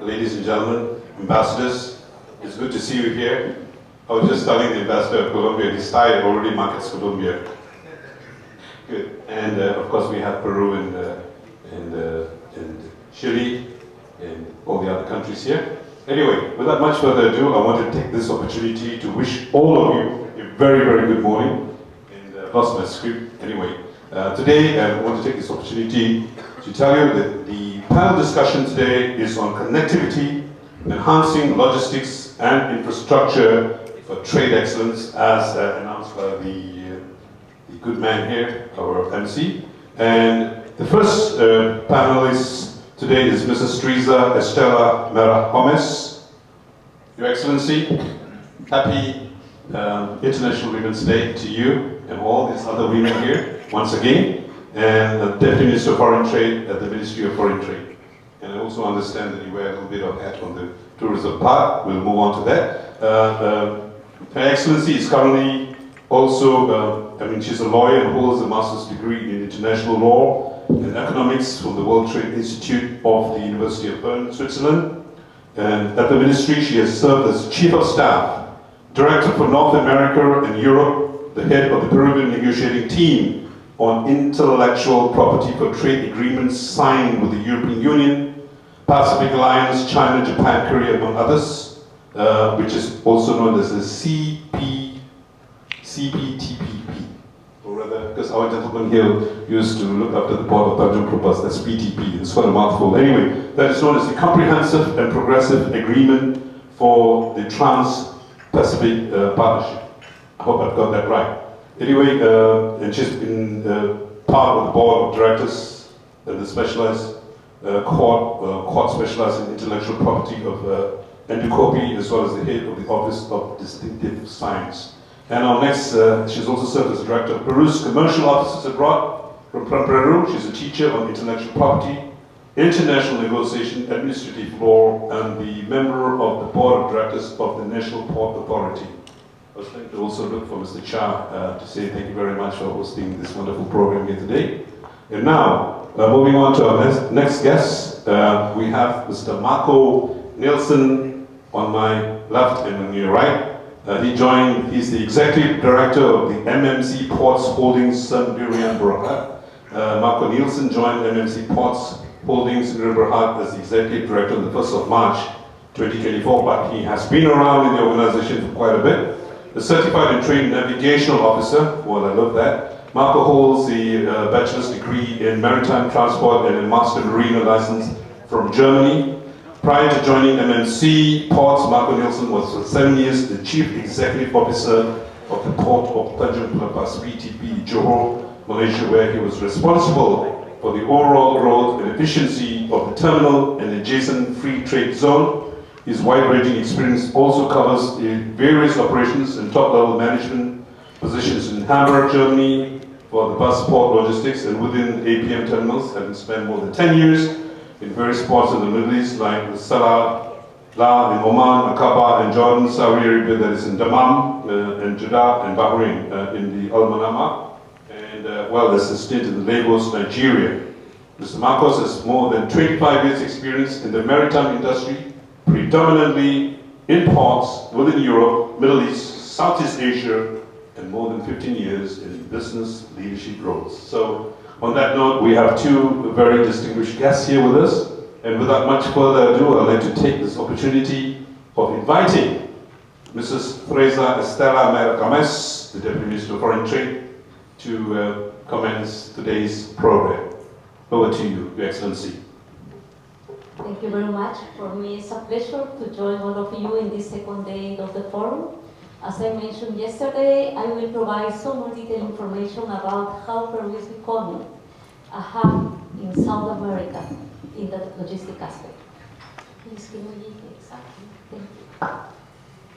ladies and gentlemen, ambassadors. It's good to see you here. I was just telling the ambassador of Colombia, this tie already markets Colombia. Good. And of course we have Peru and Chile and all the other countries here. Anyway, without much further ado, I want to take this opportunity to wish all of you a very, very good morning. And I've lost my script. Anyway, today I want to take this opportunity to tell you that the panel discussion today is on connectivity, enhancing logistics and infrastructure for trade excellence, as announced by the good man here, our MC. And the first panelist today is Mrs. Teresa Estela Mera Gomez. Your Excellency, happy International Women's Day to you and all these other women here once again, and the Deputy Minister of Foreign Trade at the Ministry of Foreign Trade. And I also understand that you wear a little bit of hat on the tourism part. We'll move on to that. Her Excellency is currently also, she's a lawyer and holds a master's degree in international law and economics from the World Trade Institute of the University of Bern, Switzerland. And at the ministry, she has served as Chief of Staff, Director for North America and Europe, the head of the Peruvian negotiating team on intellectual property for trade agreements signed with the European Union, Pacific Alliance, China, Japan, Korea, among others, which is also known as the CPTPP, or rather, because our gentleman here used to look after the port of Tanjung Propas, that's PTP, it's quite a mouthful. Anyway, that is known as the Comprehensive and Progressive Agreement for the Trans-Pacific Partnership. I hope I've got that right. Anyway, and she's been part of the board of directors and the specialized court specialized in intellectual property of Enducopi, as well as the head of the Office of Distinctive Science. And our next, she's also served as director of Peru's Commercial Offices Abroad from Peru. She's a teacher on intellectual property, international negotiation, administrative law, and the member of the board of directors of the National Port Authority. I was trying to also look for Mr. Cha to say thank you very much for hosting this wonderful program here today. And now, moving on to our next guest, we have Mr. Marco Neelsen on my left and on your right. He's the executive director of the MMC Ports Holdings Sendirian Berhad. Marco Neelsen joined MMC Ports Holdings in Berhad as the executive director on the 1st of March 2024, but he has been around in the organization for quite a bit. A certified and trained navigational officer, well, I love that. Marco holds the bachelor's degree in maritime transport and a master marine license from Germany. Prior to joining MMC Ports, Marco Neelsen was for 7 years the chief executive officer of the port of Tanjung Pelepas PTP, Johor, Malaysia, where he was responsible for the overall growth and efficiency of the terminal and adjacent free trade zone. His wide-ranging experience also covers various operations and top-level management positions in Hamburg, Germany, for the bus port logistics and within APM terminals, having spent more than 10 years in various ports in the Middle East, like the Salah in Oman, Aqaba in Jordan, Saudi Arabia, that is in Dammam, and Jeddah and Bahrain in the Al Manama, and well, there's a stint in Lagos, Nigeria. Mr. Marcos has more than 25 years experience in the maritime industry, predominantly in ports within Europe, Middle East, Southeast Asia, and more than 15 years in business leadership roles. So, on that note, we have two very distinguished guests here with us, and without much further ado, I'd like to take this opportunity of inviting Mrs. Teresa Estela Mera Gomez, the Deputy Minister of Foreign Trade, to commence today's program. Over to you, Your Excellency. Thank you very much. For me, it's a pleasure to join all of you in this second day of the forum. As I mentioned yesterday, I will provide some more detailed information about how Peru is becoming a hub in South America in the logistic aspect. Please, can we exactly? Thank you.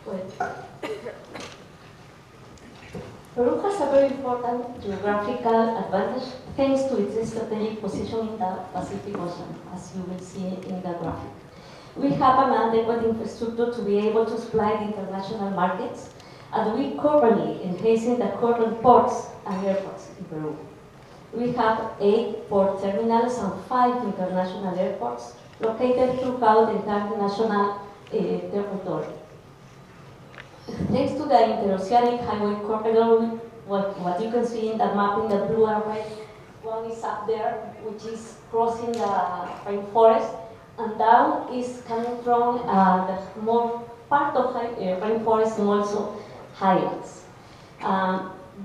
Well, Peru has a very important geographical advantage thanks to its strategic position in the Pacific Ocean, as you will see in the graphic. We have an adequate infrastructure to be able to supply the international markets, and we currently enhancing the current ports and airports in Peru. We have 8 port terminals and 5 international airports, located throughout the international territory. Thanks to the interoceanic highway corridor, what you can see in the map in the blue and red, one is up there, which is crossing the rainforest, and down is coming from the more part of rainforest and also highlands.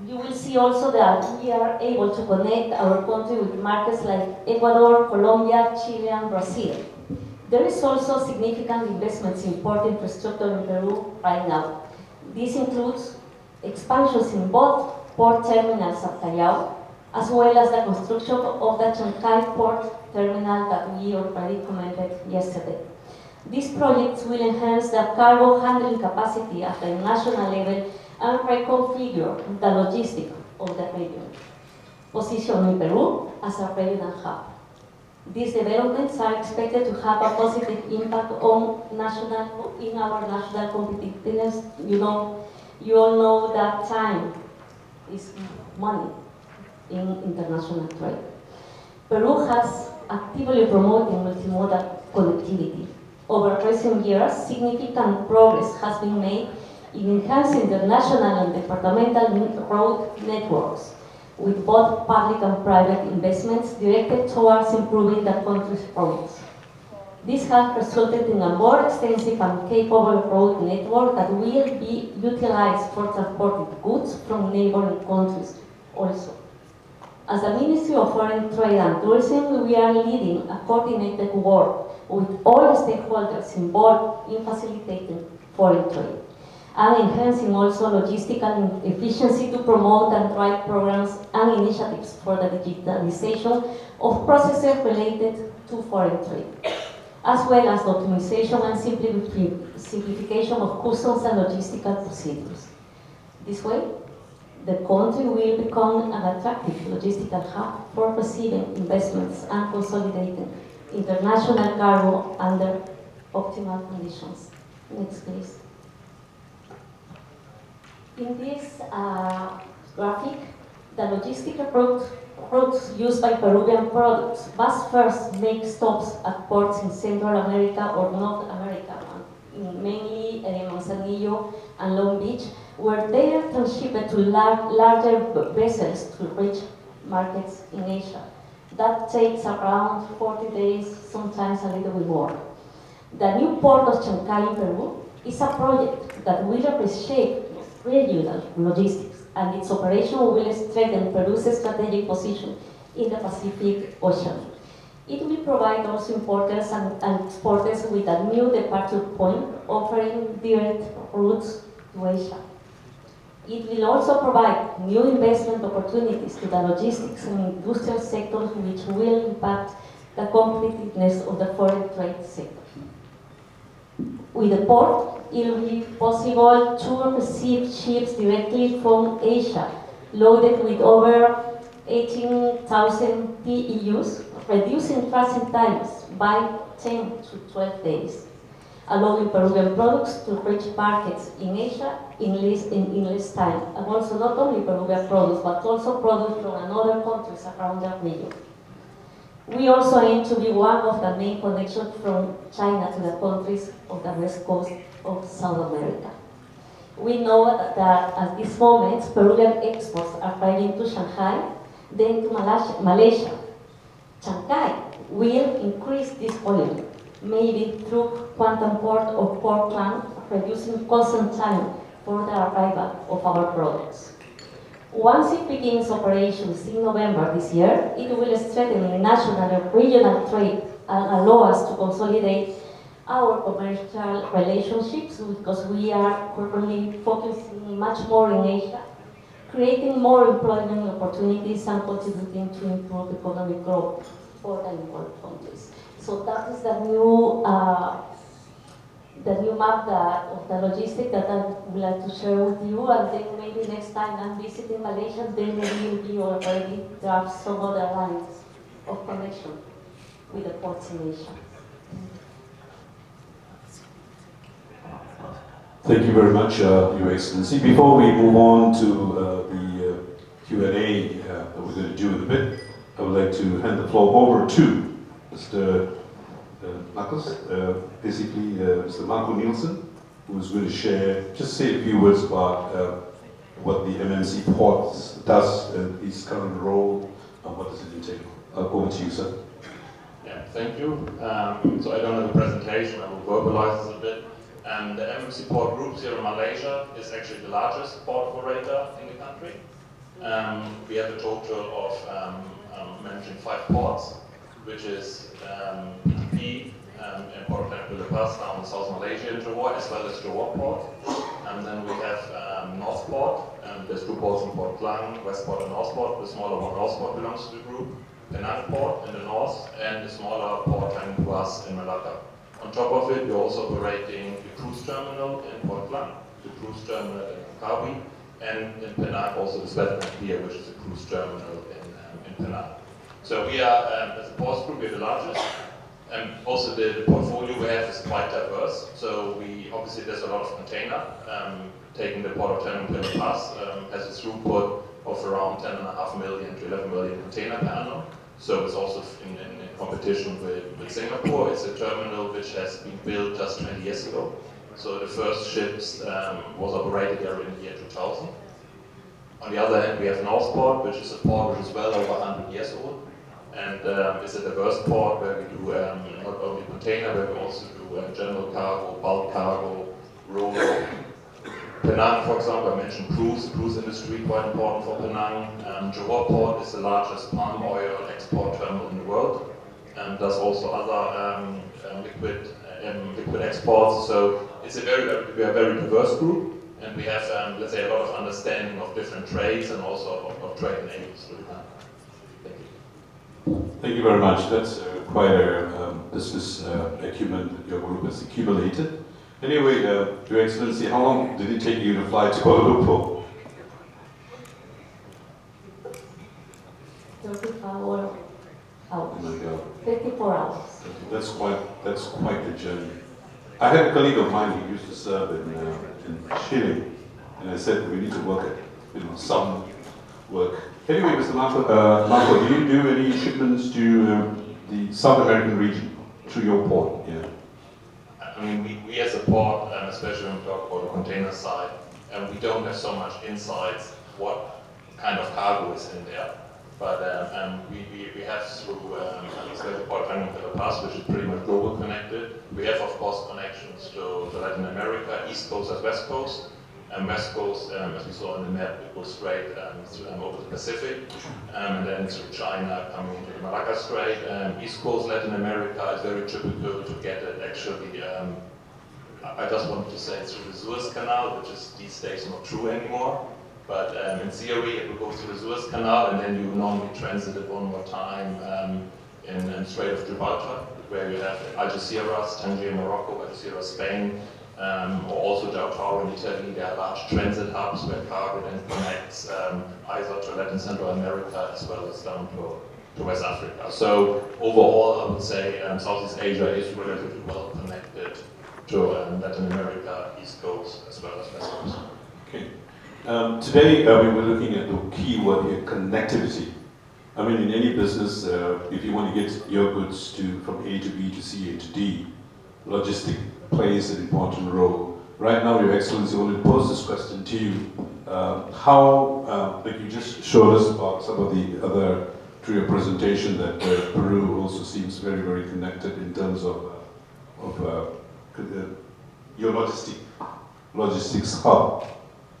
You will see also that we are able to connect our country with markets like Ecuador, Colombia, Chile, and Brazil. There is also significant investments in port infrastructure in Peru right now. This includes expansions in both port terminals at Callao, as well as the construction of the Chancay port terminal that we already commented yesterday. These projects will enhance the cargo handling capacity at the national level and reconfigure the logistics of the region, positioning Peru as a regional hub. These developments are expected to have a positive impact on our national competitiveness. You all know that time is money in international trade. Peru has actively promoted multimodal connectivity. Over recent years, significant progress has been made in enhancing the national and departmental road networks, with both public and private investments directed towards improving the country's roads. This has resulted in a more extensive and capable road network that will be utilized for transporting goods from neighboring countries also. As the Ministry of Foreign Trade and Tourism, we are leading a coordinated work with all stakeholders involved in facilitating foreign trade and enhancing also logistical efficiency to promote and drive programs and initiatives for the digitalization of processes related to foreign trade, as well as optimization and simplification of customs and logistical procedures. This way, the country will become an attractive logistical hub for receiving investments and consolidating international cargo under optimal conditions. Next, please. In this graphic, the logistical routes used by Peruvian products must first make stops at ports in Central America or North America, mainly Manzanillo and Long Beach, where they are transshipped to larger vessels to reach markets in Asia. That takes around 40 days, sometimes a little bit more. The new port of Chancay in Peru is a project that will reshape regional logistics, and its operation will strengthen Peru's strategic position in the Pacific Ocean. It will provide also importers and exporters with a new departure point, offering direct routes to Asia. It will also provide new investment opportunities to the logistics and industrial sectors, which will impact the competitiveness of the foreign trade sector. With the port, it will be possible to receive ships directly from Asia, loaded with over 18,000 TEUs, reducing transit times by 10 to 12 days, allowing Peruvian products to reach markets in Asia in less time, and also not only Peruvian products, but also products from other countries around the region. We also aim to be one of the main connections from China to the countries of the west coast of South America. We know that at this moment, Peruvian exports are arriving to Shanghai, then to Malaysia. Chancay will increase this volume, maybe through quantum port or port plant, reducing constant time for the arrival of our products. Once it begins operations in November this year, it will strengthen national and regional trade and allow us to consolidate our commercial relationships, because we are currently focusing much more in Asia, creating more employment opportunities and contributing to improve economic growth for the involved countries. So that is the new map of the logistics that I would like to share with you, and then maybe next time I'm visiting Malaysia, then maybe you already draft some other lines of connection with the ports in Asia. Thank you very much, Your Excellency. Before we move on to the Q&A that we're going to do in a bit, I would like to hand the floor over to Mr. Marcos. Basically, Mr. Marco Neelsen, who is going to just say a few words about what the MMC port does, his current role, and what does it entail. Over to you, sir. Yeah, thank you. So I don't have a presentation, I will verbalize this a bit. The MMC Port Group here in Malaysia is actually the largest port operator in the country. We have a total of managing 5 ports, which is PTP, in Port of La Paz, down in South Malaysia in Johor, as well as Johor Port. And then we have North Port, there's 2 ports in Port Klang, West Port and North Port. The smaller one, North Port, belongs to the group. Penang Port in the north, and the smaller port Tanjung Puas in Malacca. On top of it, we're also operating the cruise terminal in Port Klang, the cruise terminal in Kawi, and in Penang also the Savarimuthu Pier, which is a cruise terminal in Penang. So we are, as a port group, we're the largest. And also the portfolio we have is quite diverse. So obviously there's a lot of container. Taking the port of Tanjung Puas has a throughput of around 10.5 million to 11 million container per annum. So it's also in competition with Singapore. It's a terminal which has been built just 20 years ago. So the first ships was operated there in the year 2000. On the other hand, we have Northport, which is a port which is well over 100 years old. And it's a diverse port where we do not only container, but we also do general cargo, bulk cargo, ro-ro. Penang, for example, I mentioned cruise industry, quite important for Penang. Johor Port is the largest palm oil export terminal in the world, and does also other liquid exports. So it's we are a very diverse group, and we have, let's say, a lot of understanding of different trades and also of trade enablers. Thank you. Thank you very much. That's quite a business acumen that your group has accumulated. Anyway, Your Excellency, how long did it take you to fly to Kuala Lumpur? 34 hours. Oh my God. 34 hours. That's quite the journey. I had a colleague of mine who used to serve in Chile, and I said we need to work at some work. Anyway, Mr. Marco, do you do any shipments to the South American region through your port? Yeah. I mean, we as a port, especially when we talk about the container side, we don't have so much insights what kind of cargo is in there. But we have through especially Port Tanjung Pass, which is pretty much global connected. We have, of course, connections to Latin America, East Coast as West Coast. West Coast, as we saw on the map, it goes straight over the Pacific, and then through China coming into the Malacca Strait. East Coast Latin America is very typical to get it actually, I just wanted to say through the Suez Canal, which is these days not true anymore. But in theory, it will go through the Suez Canal, and then you normally transit it one more time in Strait of Gibraltar, where you have Algeciras, Tangier, Morocco, Algeciras, Spain. Or also Dato in Italy. There are large transit hubs where cargo then connects either to Latin Central America as well as down to West Africa. So overall, I would say Southeast Asia is relatively well connected to Latin America, East Coast as well as West Coast. Okay. Today we were looking at the key word here, connectivity. I mean, in any business, if you want to get your goods from A to B to C, A to D, logistic plays an important role. Right now, Your Excellency, I want to pose this question to you. Like you just showed us about some of the other, through your presentation, that Peru also seems very, very connected in terms of your logistics hub.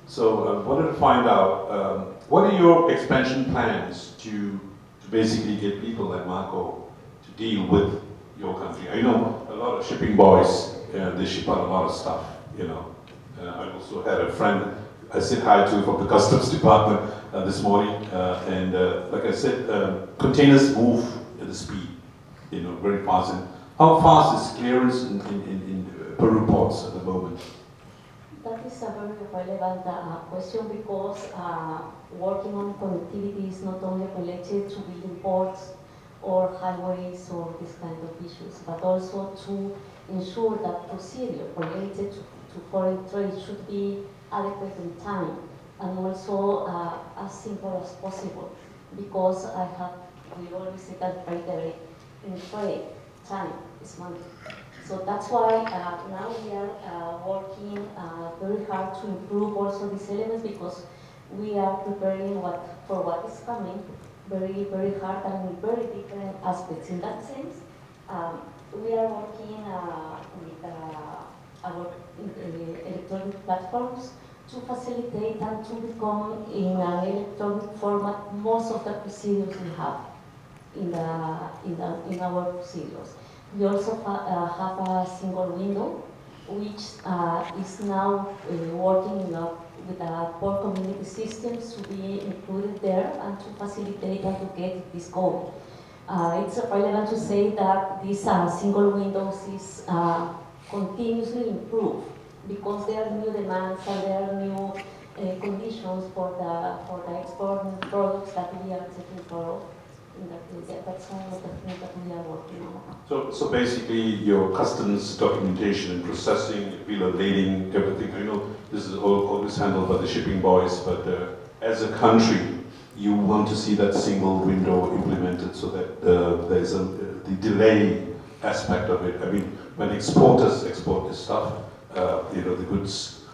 So I wanted to find out, what are your expansion plans to basically get people like Marco to deal with your country? I know a lot of shipping boys, they ship out a lot of stuff, I also had a friend I said hi to from the customs department this morning, and like I said, containers move at the speed, very fast. And how fast is clearance in Peru ports at the moment? That is a very relevant question because working on connectivity is not only related to building ports or highways or this kind of issues, but also to ensure that procedure related to foreign trade should be adequate in time and also as simple as possible, because we always say that reiterate in trade, time is money. So that's why now we are working very hard to improve also these elements, because we are preparing for what is coming very, very hard and in very different aspects. In that sense, we are working with our electronic platforms to facilitate and to become in an electronic format most of the procedures we have in our procedures. We also have a single window, which is now working with port community systems to be included there and to facilitate and to get this goal. It's relevant to say that this single windows is continuously improved, because there are new demands and there are new conditions for the export products that we are taking care of. That's one of the things that we are working on. So basically, your customs documentation and processing, bill of lading, everything. I know this is always handled by the shipping boys, but as a country, you want to see that single window implemented so that there is the delay aspect of it. I mean, when exporters export this stuff, the goods,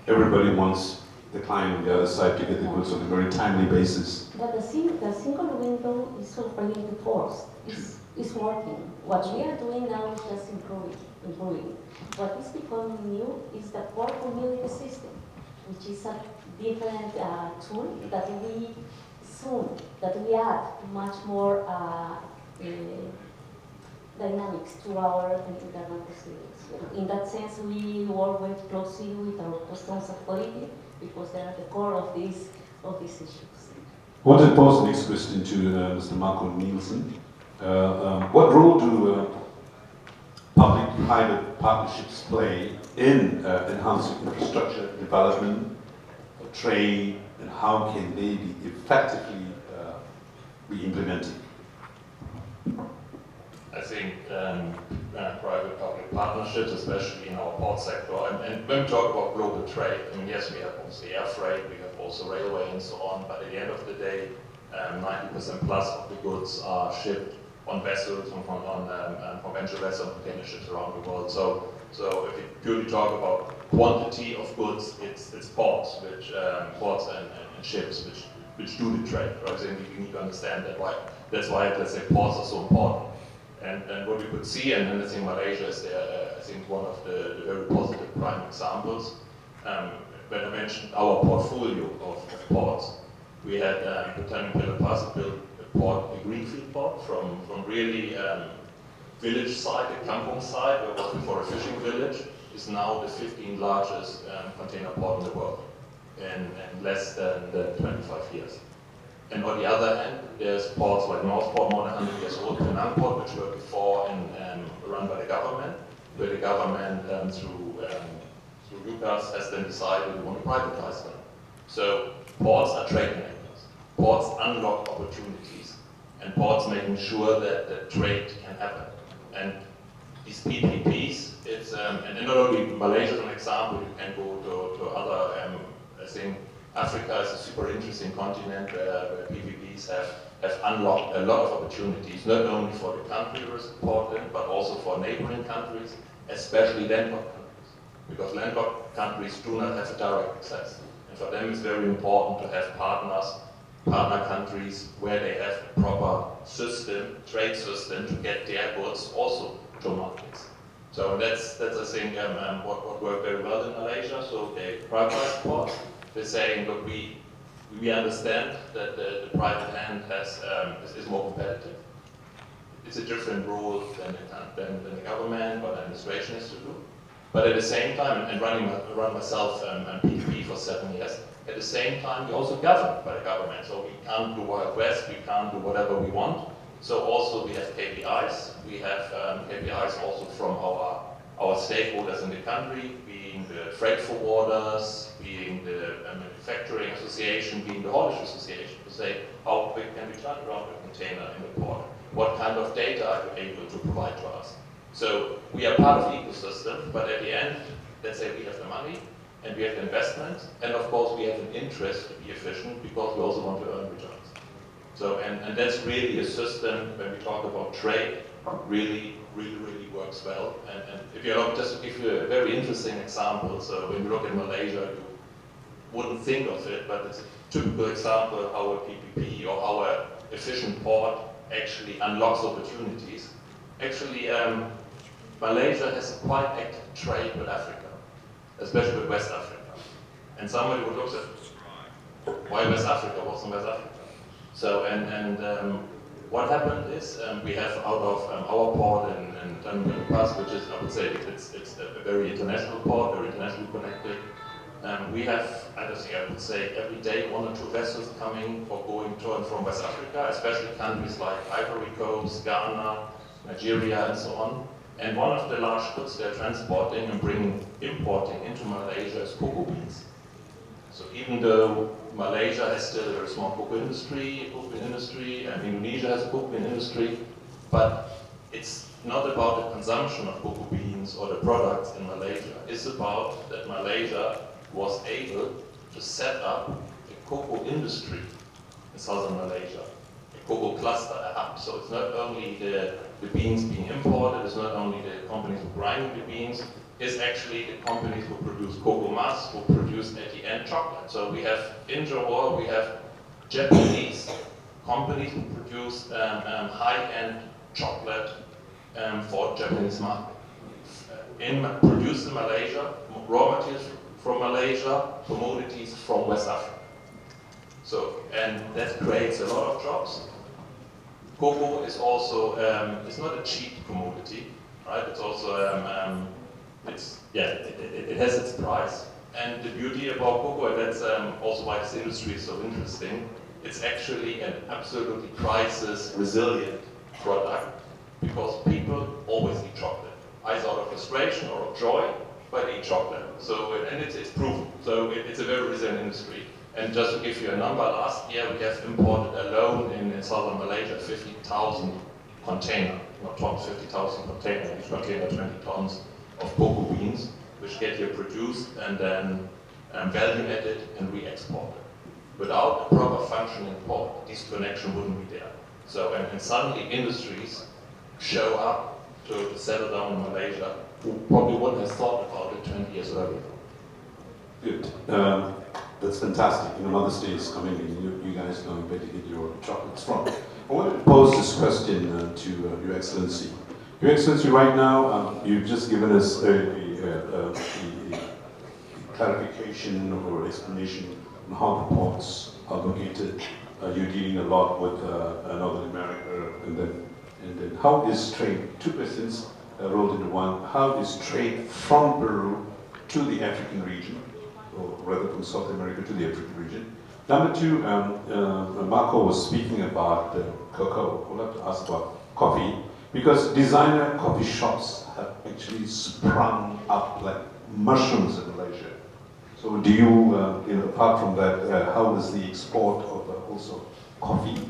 everybody wants the client on the other side to get the goods on a very timely basis. But the single window is already enforced. It's working. What we are doing now is just improving. What is becoming new is the port community system, which is a different tool that we add much more dynamics to our internal procedures. In that sense, we work very closely with our customs authority, because they are the core of these issues. I want to pose the next question to Mr. Marco Neelsen. What role do public-private partnerships play in enhancing infrastructure development, trade, and how can they be effectively be implemented? I think private-public partnerships, especially in our port sector, and when we talk about global trade, I mean, yes, we have also air freight, we have also railway and so on, but at the end of the day, 90% plus of the goods are shipped on vessels, on conventional vessels, container ships around the world. So if you purely talk about quantity of goods, it's ports, ports and ships which do the trade. Right? So we need to understand that. That's why, let's say, ports are so important. And what we could see, and I think Malaysia is there, I think one of the very positive prime examples. When I mentioned our portfolio of ports, we had Botanic Pillar Pass built a greenfield port from really village site, a kampung site, where it was before a fishing village, is now the 15th largest container port in the world in less than 25 years. And on the other hand, there's ports like Northport, more than 100 years old, Penang Port, which were before run by the government, where the government through UCAS has then decided we want to privatize them. So ports are trade enablers. Ports unlock opportunities, and ports making sure that trade can happen. And these PPPs, and not only Malaysia is an example, you can go to other, I think Africa is a super interesting continent where PPPs have unlocked a lot of opportunities, not only for the country we're supporting, but also for neighboring countries, especially landlocked countries. Because landlocked countries do not have a direct access. And for them it's very important to have partner countries where they have a proper trade system to get their goods also to markets. So that's I think, what worked very well in Malaysia. So they privatized ports. They're saying, look, we understand that the private hand is more competitive. It's a different role than the government or the administration has to do. But at the same time, and run myself PPP for 7 years, at the same time we're also governed by the government. So we can't do Wild West, we can't do whatever we want. So also we have KPIs. We have KPIs also from our stakeholders in the country, being the freight forwarders, being the manufacturing association, being the haulage association, to say how quick can we turn around a container in the port? What kind of data are you able to provide to us? So we are part of the ecosystem, but at the end, let's say we have the money and we have the investment, and of course we have an interest to be efficient because we also want to earn returns. So, and that's really a system when we talk about trade, really works well. And if you look, just to give you a very interesting example, so when you look at Malaysia, you wouldn't think of it, but it's a typical example of how a PPP or how an efficient port actually unlocks opportunities. Actually, Malaysia has a quite active trade with Africa, especially with West Africa. And somebody would look at, why West Africa? What's in West Africa? So, what happened is we have out of our port in Pass, which is, I would say, it's a very international port, very internationally connected. We have, I would say, every day 1 or 2 vessels coming or going to and from West Africa, especially countries like Ivory Coast, Ghana, Nigeria, and so on. And one of the large goods they're transporting and importing into Malaysia is cocoa beans. So even though Malaysia has still a very small cocoa industry, and Indonesia has a cocoa bean industry, but it's not about the consumption of cocoa beans or the products in Malaysia. It's about that Malaysia was able to set up a cocoa industry in southern Malaysia, a cocoa cluster, a hub. So it's not only the beans being imported, it's not only the companies who grind the beans, it's actually the companies who produce cocoa mass, who produce at the end chocolate. So we have, in Johor, we have Japanese companies who produce high-end chocolate for Japanese market. Produced in Malaysia, raw materials from Malaysia, commodities from West Africa. So, and that creates a lot of jobs. Cocoa is also, it's not a cheap commodity, right? It's also, it has its price. And the beauty about cocoa, and that's also why this industry is so interesting, it's actually an absolutely crisis resilient product because people always eat chocolate, either out of frustration or of joy, but eat chocolate. So, and it's proven. So it's a very resilient industry. And just to give you a number, last year we have imported alone in southern Malaysia 50,000 container, not tons, 50,000 container, each container 20 tons of cocoa beans, which get here produced and then value added and re-exported. Without a proper functioning port, this connection wouldn't be there. So, and suddenly industries show up to settle down in Malaysia who probably wouldn't have thought about it 20 years earlier. Good. That's fantastic. Mother's Day is coming and you guys know where to get your chocolates from. I wanted to pose this question to Your Excellency. Your Excellency, right now, you've just given us a clarification or explanation on how the ports are located. You're dealing a lot with Northern America, and then how is trade? 2 questions rolled into one. How is trade from Peru to the African region, or rather from South America to the African region? Number 2, Marco was speaking about cocoa. I'd like to ask about coffee, because designer coffee shops have actually sprung up like mushrooms in Malaysia. So do you, apart from that, how is the export of also coffee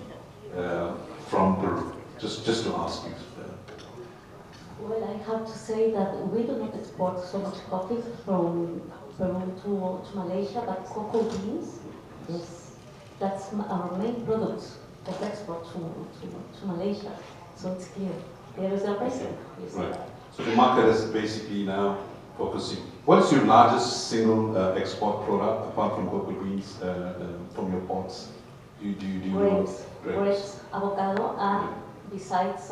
from Peru? Just to ask you. Well, I have to say that we do not export so much coffee from Peru to Malaysia, but cocoa beans, yes, that's our main product of export to Malaysia. So it's clear. There is a reason. Right. So the market is basically now focusing. What is your largest single export product apart from cocoa beans from your ports? Grapes, avocado, and besides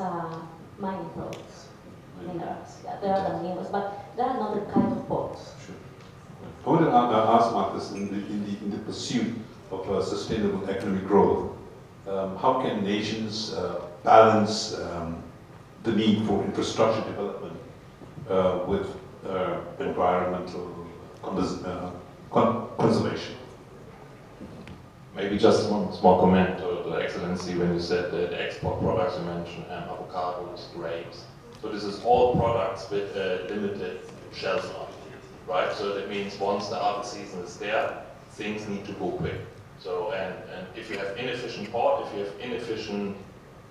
mining products, minerals. Yeah, there are the minerals, but there are another kind of ports. Sure. I wanted to ask Marcus, in the pursuit of sustainable economic growth, how can nations balance the need for infrastructure development with environmental conservation? Maybe just one small comment to the Excellency when you said that the export products you mentioned, avocados, grapes. So this is all products with a limited shelf life, right? So that means once the harvest season is there, things need to go quick. So, and if you have inefficient port, if you have inefficient,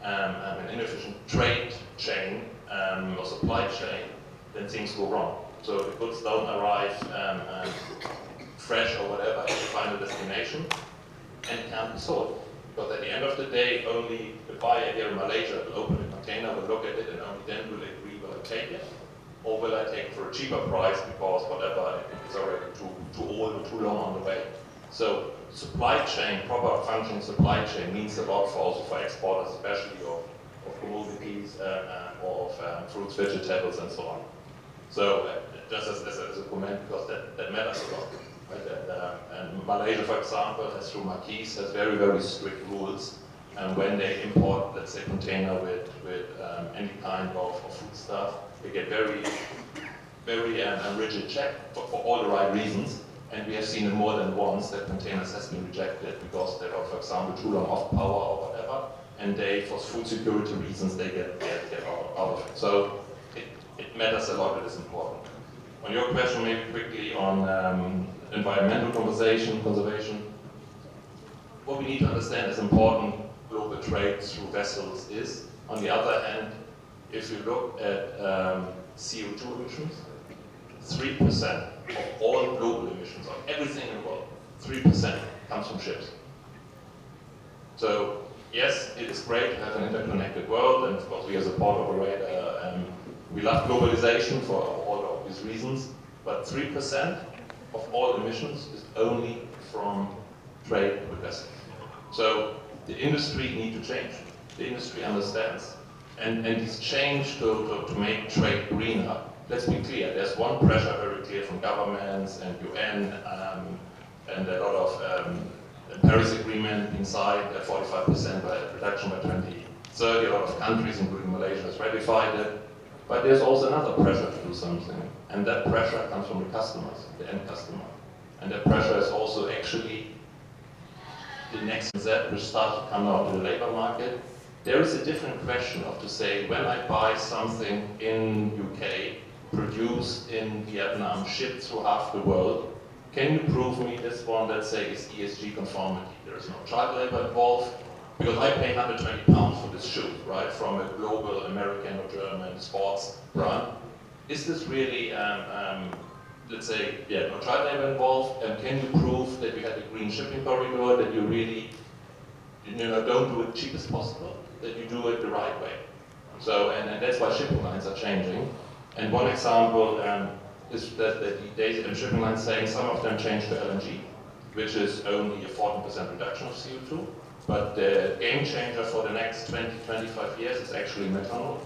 an inefficient trade chain or supply chain, then things go wrong. So the goods don't arrive fresh or whatever at the final destination and can't be sold. Because at the end of the day, only the buyer here in Malaysia will open the container, will look at it, and only then will agree, will I take it? Or will I take it for a cheaper price because whatever, it's already too old or too long on the way. So supply chain, proper functioning supply chain means a lot for also for exporters, especially of commodities or of fruits, vegetables, and so on. So just as a comment, because that matters a lot. Right? And Malaysia, for example, has through Marquis has very, very strict rules. And when they import, let's say, container with any kind of food stuff, they get very rigid check for all the right reasons. And we have seen it more than once that containers has been rejected because they are, for example, too long off power or whatever. And they, for food security reasons, they get out of it. So it matters a lot, it is important. On your question, maybe quickly on environmental conservation, what we need to understand is important global trade through vessels is, on the other hand, if you look at CO2 emissions, 3% of all global emissions, of everything in the world, 3% comes from ships. So, yes, it is great to have an interconnected world, and of course we as a port operator, we love globalization for all of these reasons, but 3% of all emissions is only from trade with vessels. So the industry needs to change. The industry understands. And this change to make trade greener, let's be clear, there's one pressure very clear from governments and UN and a lot of the Paris Agreement inside 45% by reduction by 2030. A lot of countries, including Malaysia, has ratified it. But there's also another pressure to do something. And that pressure comes from the customers, the end customer. And that pressure is also actually the next step, which starts to come out to the labor market. There is a different question of to say, when I buy something in UK, produced in Vietnam, shipped through half the world, can you prove me this one, let's say, is ESG conformity? There is no child labor involved, because I pay 120 pounds for this shoe, right, from a global American or German sports brand. Is this really, let's say, no child labor involved? And can you prove that you had a green shipping corridor, that you really, don't do it cheap as possible, that you do it the right way? So, and that's why shipping lines are changing. And one example is that the shipping lines saying some of them change to LNG, which is only a 14% reduction of CO2. But the game changer for the next 20, 25 years is actually methanol.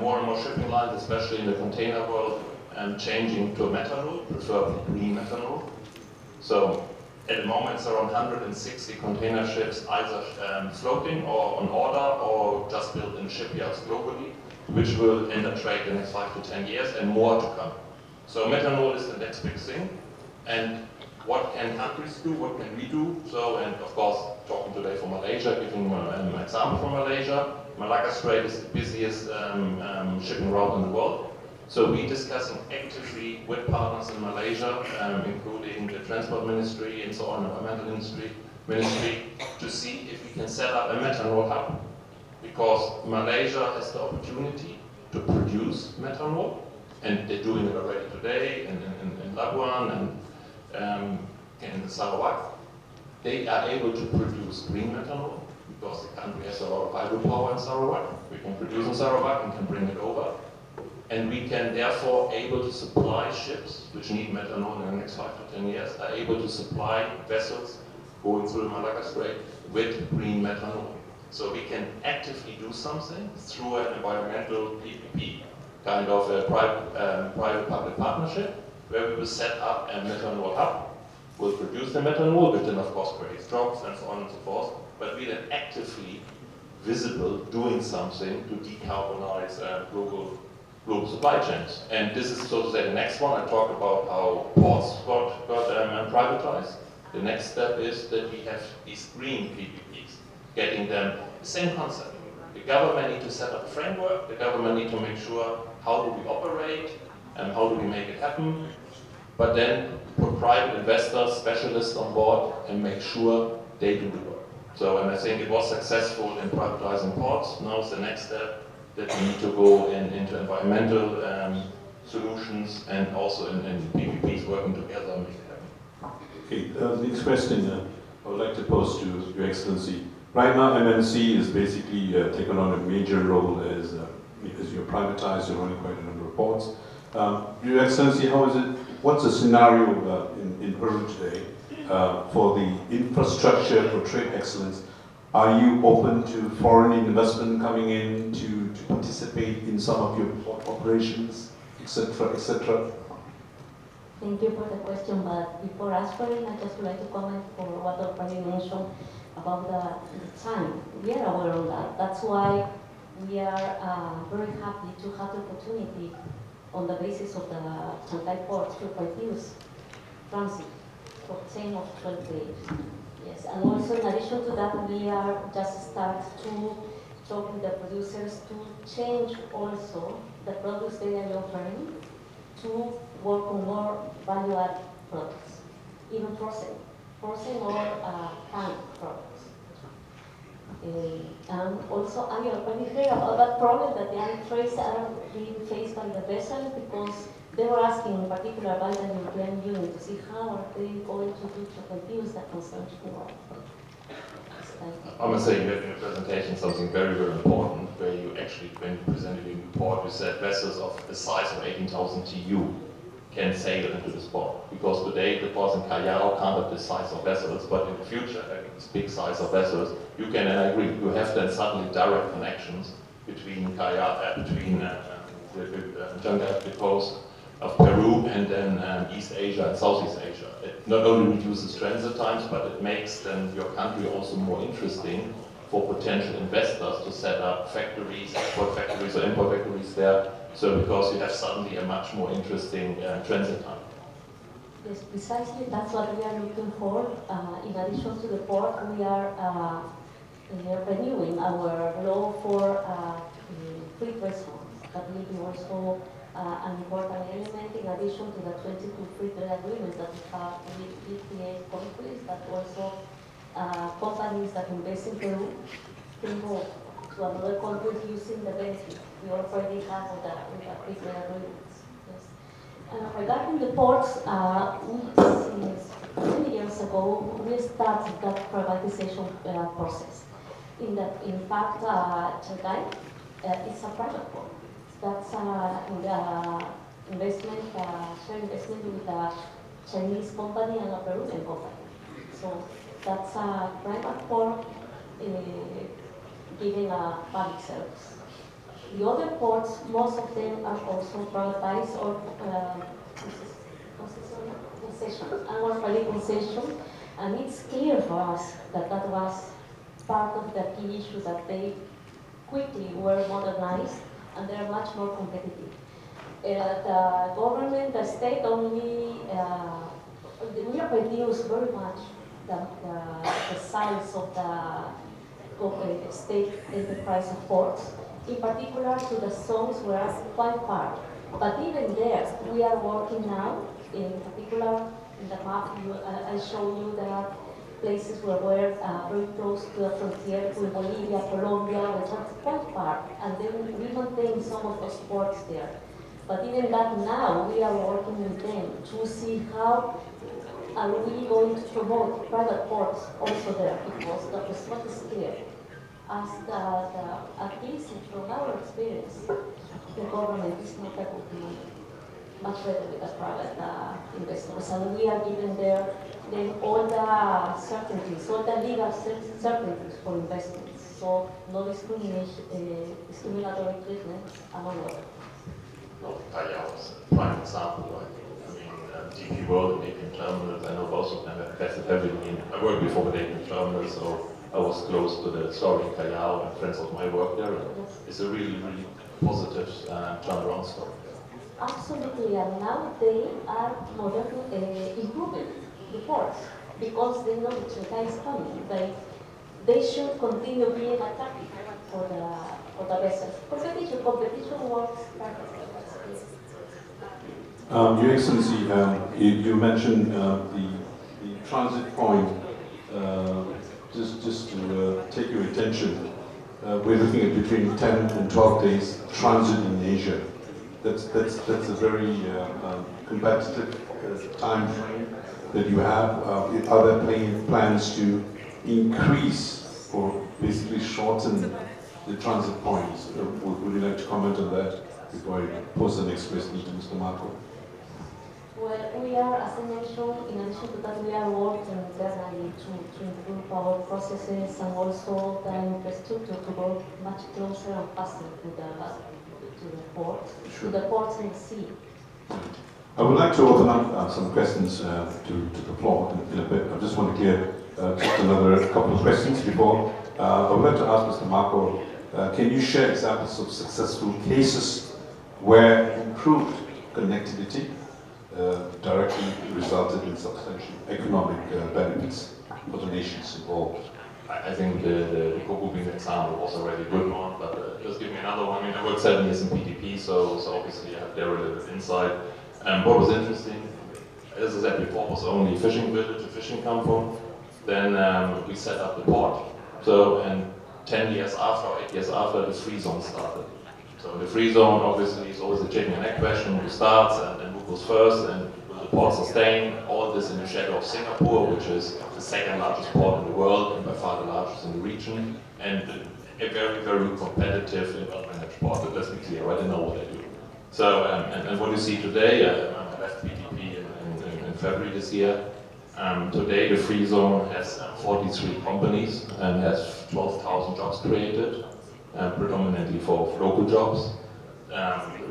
More and more shipping lines, especially in the container world, changing to methanol, preferably green methanol. So at the moment, it's around 160 container ships either floating or on order or just built in shipyards globally, which will enter trade in the next 5 to 10 years and more to come. So methanol is the next big thing. And what can countries do? What can we do? So, and of course, talking today for Malaysia, giving an example from Malaysia, Malacca Strait is the busiest shipping route in the world. So we're discussing actively with partners in Malaysia, including the Transport Ministry and so on, Environmental Ministry, to see if we can set up a methanol hub. Because Malaysia has the opportunity to produce methanol, and they're doing it already today in Labuan and in Sarawak. They are able to produce green methanol because the country has a lot of hydropower in Sarawak. We can produce in Sarawak and can bring it over. And we can therefore able to supply ships which need methanol in the next 5 to 10 years, are able to supply vessels going through the Malacca Strait with green methanol. So we can actively do something through an environmental PPP, kind of a private-public partnership, where we will set up a methanol hub. We'll produce the methanol, which then of course creates jobs and so on and so forth, but we then actively visible doing something to decarbonize global supply chains. And this is, so to say, the next one. I talked about how ports got privatized. The next step is that we have these green PPPs, getting them the same concept. The government need to set up a framework, the government need to make sure how do we operate and how do we make it happen, but then put private investors, specialists on board and make sure they do the work. So, and I think it was successful in privatizing ports. Now it's the next step that we need to go into environmental solutions and also in PPPs working together and make it happen. Okay, the next question. I would like to pose to Your Excellency. Right now, MNC is basically taken on a major role as you're privatized, you're running quite a number of ports. Your Excellency, how is it? What's the scenario in Peru today for the infrastructure for trade excellence? Are you open to foreign investment coming in to participate in some of your port operations, etc., etc.? Thank you for the question, but before answering, I just would like to comment for what already mentioned about the time. We are aware of that. That's why we are very happy to have the opportunity on the basis of the Shanghai port to reduce transit for 10 or 12 days. Yes, and also in addition to that, we are just start to talk with the producers to change also the products they are offering to work on more value-add products, even frozen or canned products. And also, I already heard about that problem that the anti-trades are being faced by the vessel because they were asking in particular by the European Union to see how are they going to do to reduce the consumption of. I must say, you have in your presentation something very, very important, where you actually, when you presented your report, you said vessels of the size of 18,000 TU can sail into this port. Because today, the ports in Callao can't have this size of vessels, but in the future, having this big size of vessels, you can, and I agree, you have then suddenly direct connections between Callao, the Shanghai coast of Peru and then East Asia and Southeast Asia. It not only reduces transit times, but it makes then your country also more interesting for potential investors to set up factories, export factories or import factories there. So because you have suddenly a much more interesting transit time. Yes, precisely that's what we are looking for. In addition to the port, we are renewing our law for free trade zones. That will be also an important element in addition to the 22 free trade agreements that we have with 58 countries, but also companies that invest in Peru can go to another country using the benefit we already have with the free trade agreements. Yes. Regarding the ports, since many years ago, we started that privatization process. In fact, Shanghai is a private port. That's in the investment, share investment with a Chinese company and a Peruvian company. So that's a private port giving a public service. The other ports, most of them are also privatized or concessions, annual concession, and it's clear for us that that was part of the key issue that they quickly were modernized and they are much more competitive. The government, the state only, we have reduced very much the size of the state enterprise of ports, in particular to the zones where are quite far. But even there, we are working now, in particular in the map I show you there are places where we're very close to the frontier with Bolivia, Colombia, which are quite far, and then we maintain some of those ports there. But even that now, we are working with them to see how are we going to promote private ports also there, because the response is clear. As at least from our experience, the government is not able to do much better with the private investors, and we are giving them all the certainties, all the legal certainties for investments. So no discrimination, discriminatory treatment among others. Well, Callao is a prime example, right? I mean, DP World and Asian Terminals, I know both of them have invested heavily in. I worked before with Asian Terminals, so I was close to the story in Callao and friends of mine work there. Yes. It's a really, really positive turnaround story. Absolutely, and now they are improving the ports because they know that China is coming. They should continue being attractive for the vessels. Competition works perfectly. Your Excellency, you mentioned the transit point. Just to take your attention, we're looking at between 10 and 12 days transit in Asia. That's a very competitive time frame that you have. Are there plans to increase or basically shorten the transit points? Would you like to comment on that before I pose the next question to Mr. Marco? Well, we are, as I mentioned, in addition to that, we are working internally to improve our processes and also the infrastructure to go much closer and faster to the port, Sure. to the ports and the sea. I would like to open up some questions to the floor in a bit. I just want to clear just another couple of questions before. I would like to ask Mr. Marco, can you share examples of successful cases where improved connectivity directly resulted in substantial economic benefits for the nations involved? I think the cocoa bean example was already a good one, but just give me another one. I mean, I worked 7 years in PDP, so obviously I have very little insight. What was interesting, as I said before, was only a fishing village, a fishing kampong. Then we set up the port. So, and 10 years after, or 8 years after, the free zone started. So the free zone obviously is always a chicken and egg question, who starts and who goes first, and will the port sustain all this in the shadow of Singapore, which is the second largest port in the world and by far the largest in the region, and a very, very competitive and well-managed port. Let's be clear, right? They know what they do. So, and what you see today, I left PTP in February this year. Today the free zone has 43 companies and has 12,000 jobs created, predominantly for local jobs.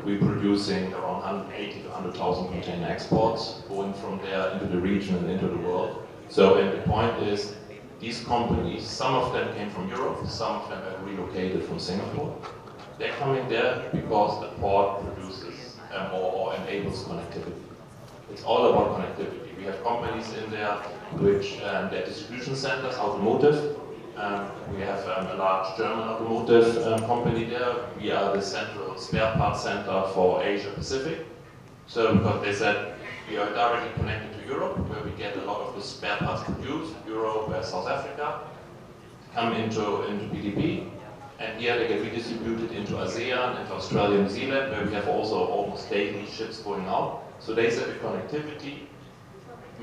We're producing around 180 to 100,000 container exports going from there into the region and into the world. So, and the point is, these companies, some of them came from Europe, some of them have relocated from Singapore. They're coming there because the port produces or enables connectivity. It's all about connectivity. We have companies in there which they're distribution centers, automotive. We have a large German automotive company there. We are the central spare parts center for Asia Pacific. So because they said we are directly connected to Europe, where we get a lot of the spare parts produced, Europe, South Africa, come into PDP, and here they get redistributed into ASEAN, into Australia, New Zealand, where we have also almost daily ships going out. So they said the connectivity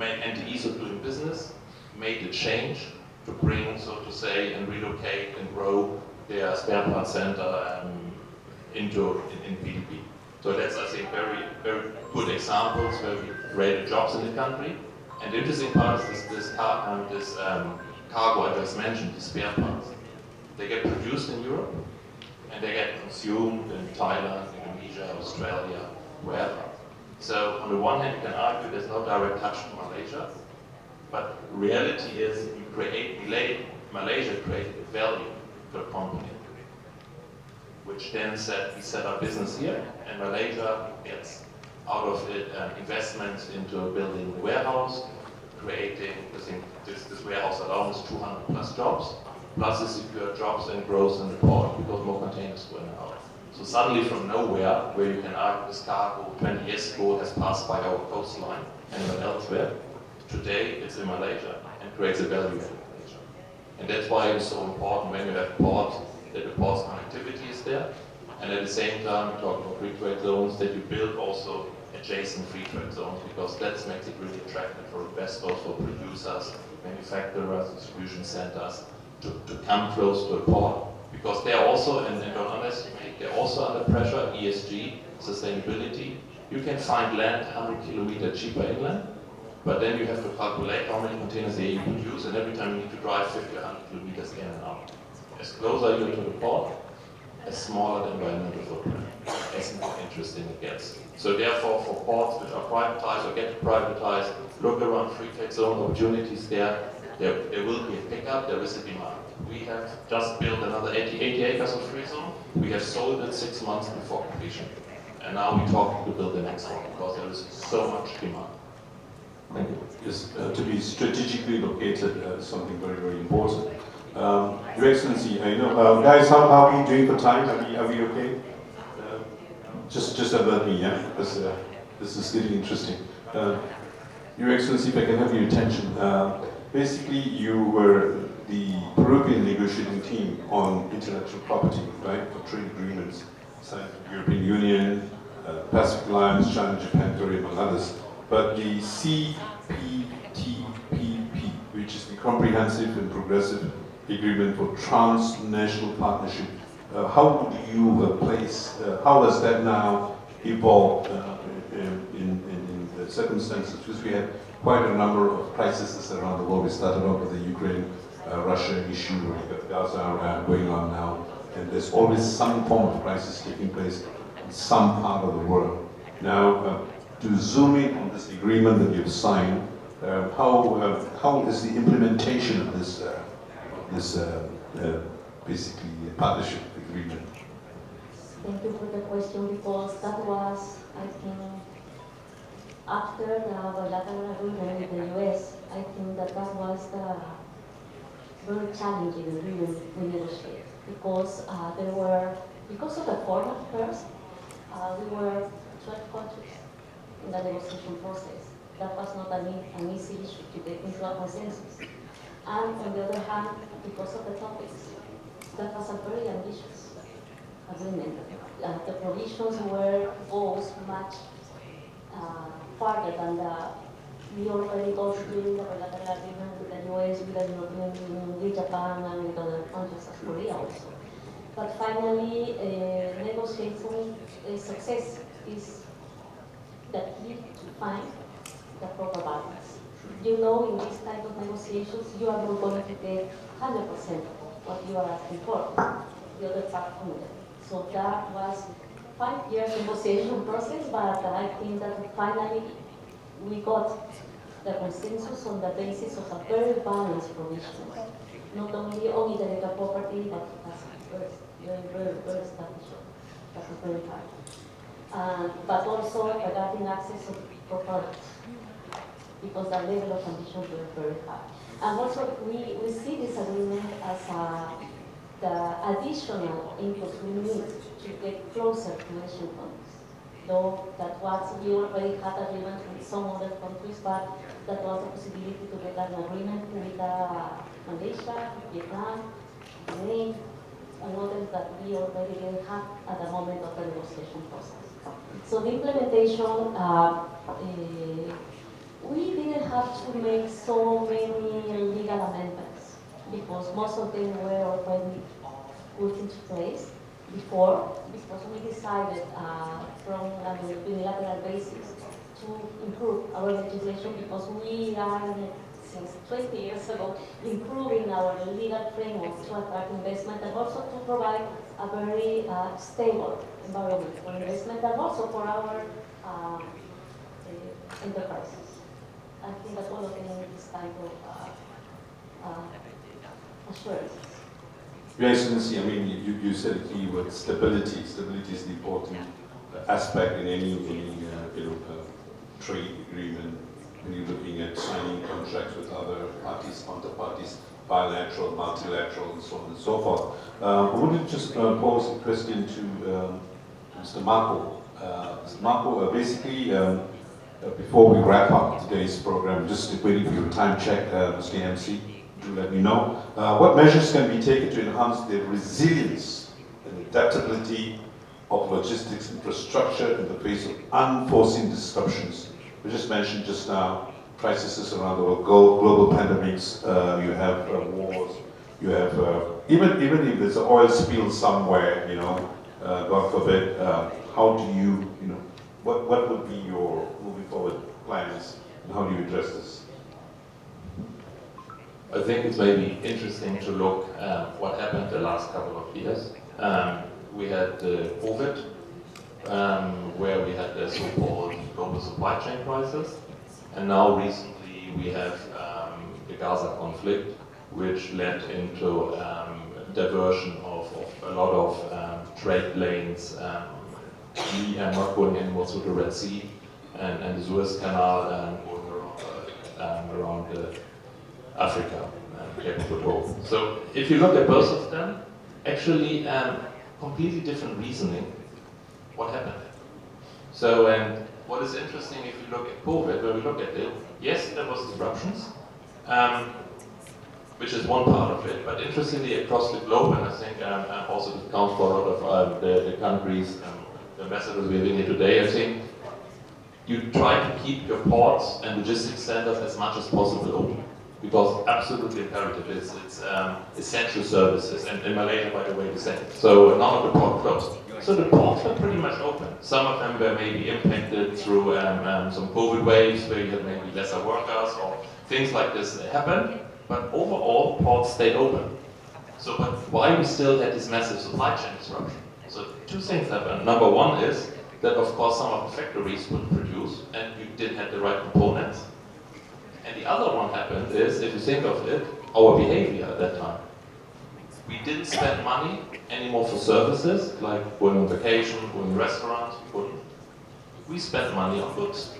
and the ease of doing business made the change to bring, so to say, and relocate and grow their spare parts center in PDP. So that's, I think, very, very good examples where we created jobs in the country. And the interesting part is this cargo I just mentioned, the spare parts. They get produced in Europe and they get consumed in Thailand, Indonesia, Australia, wherever. So on the one hand, you can argue there's no direct touch to Malaysia, but reality is Malaysia created value for the company, which then said we set up business here, and Malaysia gets out of it investments into building a warehouse, creating, I think this warehouse alone is 200 plus jobs, plus the secure jobs and growth in the port because more containers going out. So suddenly from nowhere, where you can argue this cargo 20 years ago has passed by our coastline and not elsewhere, today it's in Malaysia and creates a value in Malaysia. And that's why it's so important when you have ports, that the port's connectivity is there, and at the same time we talk about free trade zones, that you build also adjacent free trade zones, because that makes it really attractive for investors, for producers, manufacturers, distribution centers, to come close to a port. Because they're also, and don't underestimate, they're also under pressure, ESG, sustainability. You can find land 100 kilometers cheaper inland, but then you have to calculate how many containers they produce, and every time you need to drive 50 or 100 kilometers in and out. As closer you are to the port, as smaller the environmental footprint, as more interesting it gets. So therefore, for ports which are privatized or get privatized, look around free trade zone opportunities there will be a pickup, there is a demand. We have just built another 80 acres of free zone. We have sold it 6 months before completion. And now we're talking to build the next one because there is so much demand. Thank you. Yes, to be strategically located is something very, very important. Your Excellency, I know, guys, how are we doing for time? Are we okay? Just about me, yeah? Because this is getting interesting. Your Excellency, if I can have your attention. Basically, you were the Peruvian negotiating team on intellectual property, right, for trade agreements signed with the European Union, Pacific Alliance, China, Japan, Korea, among others. But the CPTPP, which is the Comprehensive and Progressive Agreement for Transnational Partnership, how do you place, how has that now evolved in the circumstances? Because we had quite a number of crises around the world. We started off with the Ukraine, Russia issue, we got Gaza going on now, and there's always some form of crisis taking place in some part of the world. Now, to zoom in on this agreement that you've signed, how is the implementation of this basically partnership agreement? Thank you for the question, because that was, I think, after the bilateral agreement with the US, I think that was the very challenging agreement we negotiated, because because of the format first, we were 12 countries in the negotiation process. That was not an easy issue to get into a consensus. And on the other hand, because of the topics, that was a very ambitious agreement. The provisions goes much farther than we already go during the bilateral agreement with the US, with the European Union, with Japan, and with other countries as Korea also. But finally, negotiating success is the key to find the proper balance. You know, in this type of negotiations, you are not going to get 100% of what you are asking for, the other part only. So that was 5 years negotiation process, but I think that finally we got the consensus on the basis of a very balanced provision, not only on intellectual property, but very established. That is very hard. But also regarding access to products, because the level of conditions were very high. And also we see this agreement as the additional input we need to get closer to Asian countries. Though that was, we already had agreements with some other countries, but that was a possibility to get an agreement with Malaysia, Vietnam, Guinea, and others that we already didn't have at the moment of the negotiation process. So the implementation, we didn't have to make so many legal amendments, because most of them were already put into place before, because we decided from a unilateral basis to improve our legislation, because we are, since 20 years ago, improving our legal framework to attract investment, and also to provide a very stable environment for investment, and also for our enterprises. I think that all of them need this type of assurance. Your Excellency, I mean, you said a key word, stability. Stability is the important aspect in any trade agreement. When you're looking at signing contracts with other parties, counterparties, bilateral, multilateral, and so on and so forth. I wanted to just pose a question to Mr. Marco. Mr. Marco, basically, before we wrap up today's program, just waiting for your time check, Mr. MC, do let me know. What measures can be taken to enhance the resilience and adaptability of logistics infrastructure in the face of unforeseen disruptions? We just mentioned just now crises around the world, global pandemics, you have wars, you have, even if there's an oil spill somewhere, God forbid, how do you, what would be your moving forward plans, and how do you address this? I think it's maybe interesting to look at what happened the last couple of years. We had COVID, where we had the so-called global supply chain crisis, and now recently we have the Gaza conflict, which led into diversion of a lot of trade lanes. We are not going anymore through the Red Sea and the Suez Canal going around Africa, Cape of Good Hope. So if you look at both of them, actually completely different reasoning. What happened? So, and what is interesting if you look at COVID, when we look at it, yes, there was disruptions, which is one part of it, but interestingly across the globe, and I think also this counts for a lot of the countries the ambassadors we have in here today, I think you try to keep your ports and logistics centers as much as possible open. Because absolutely imperative, it's essential services, and in Malaysia, by the way, the same. So none of the ports closed. So the ports were pretty much open. Some of them were maybe impacted through some COVID waves, where you had maybe lesser workers or things like this happened. But overall, ports stayed open. So, but why we still had this massive supply chain disruption? So two things happened. Number one is that, of course, some of the factories couldn't produce, and you didn't have the right components. And the other one happened is, if you think of it, our behavior at that time. We didn't spend money anymore for services, like going on vacation, going to restaurants, we spent money on goods.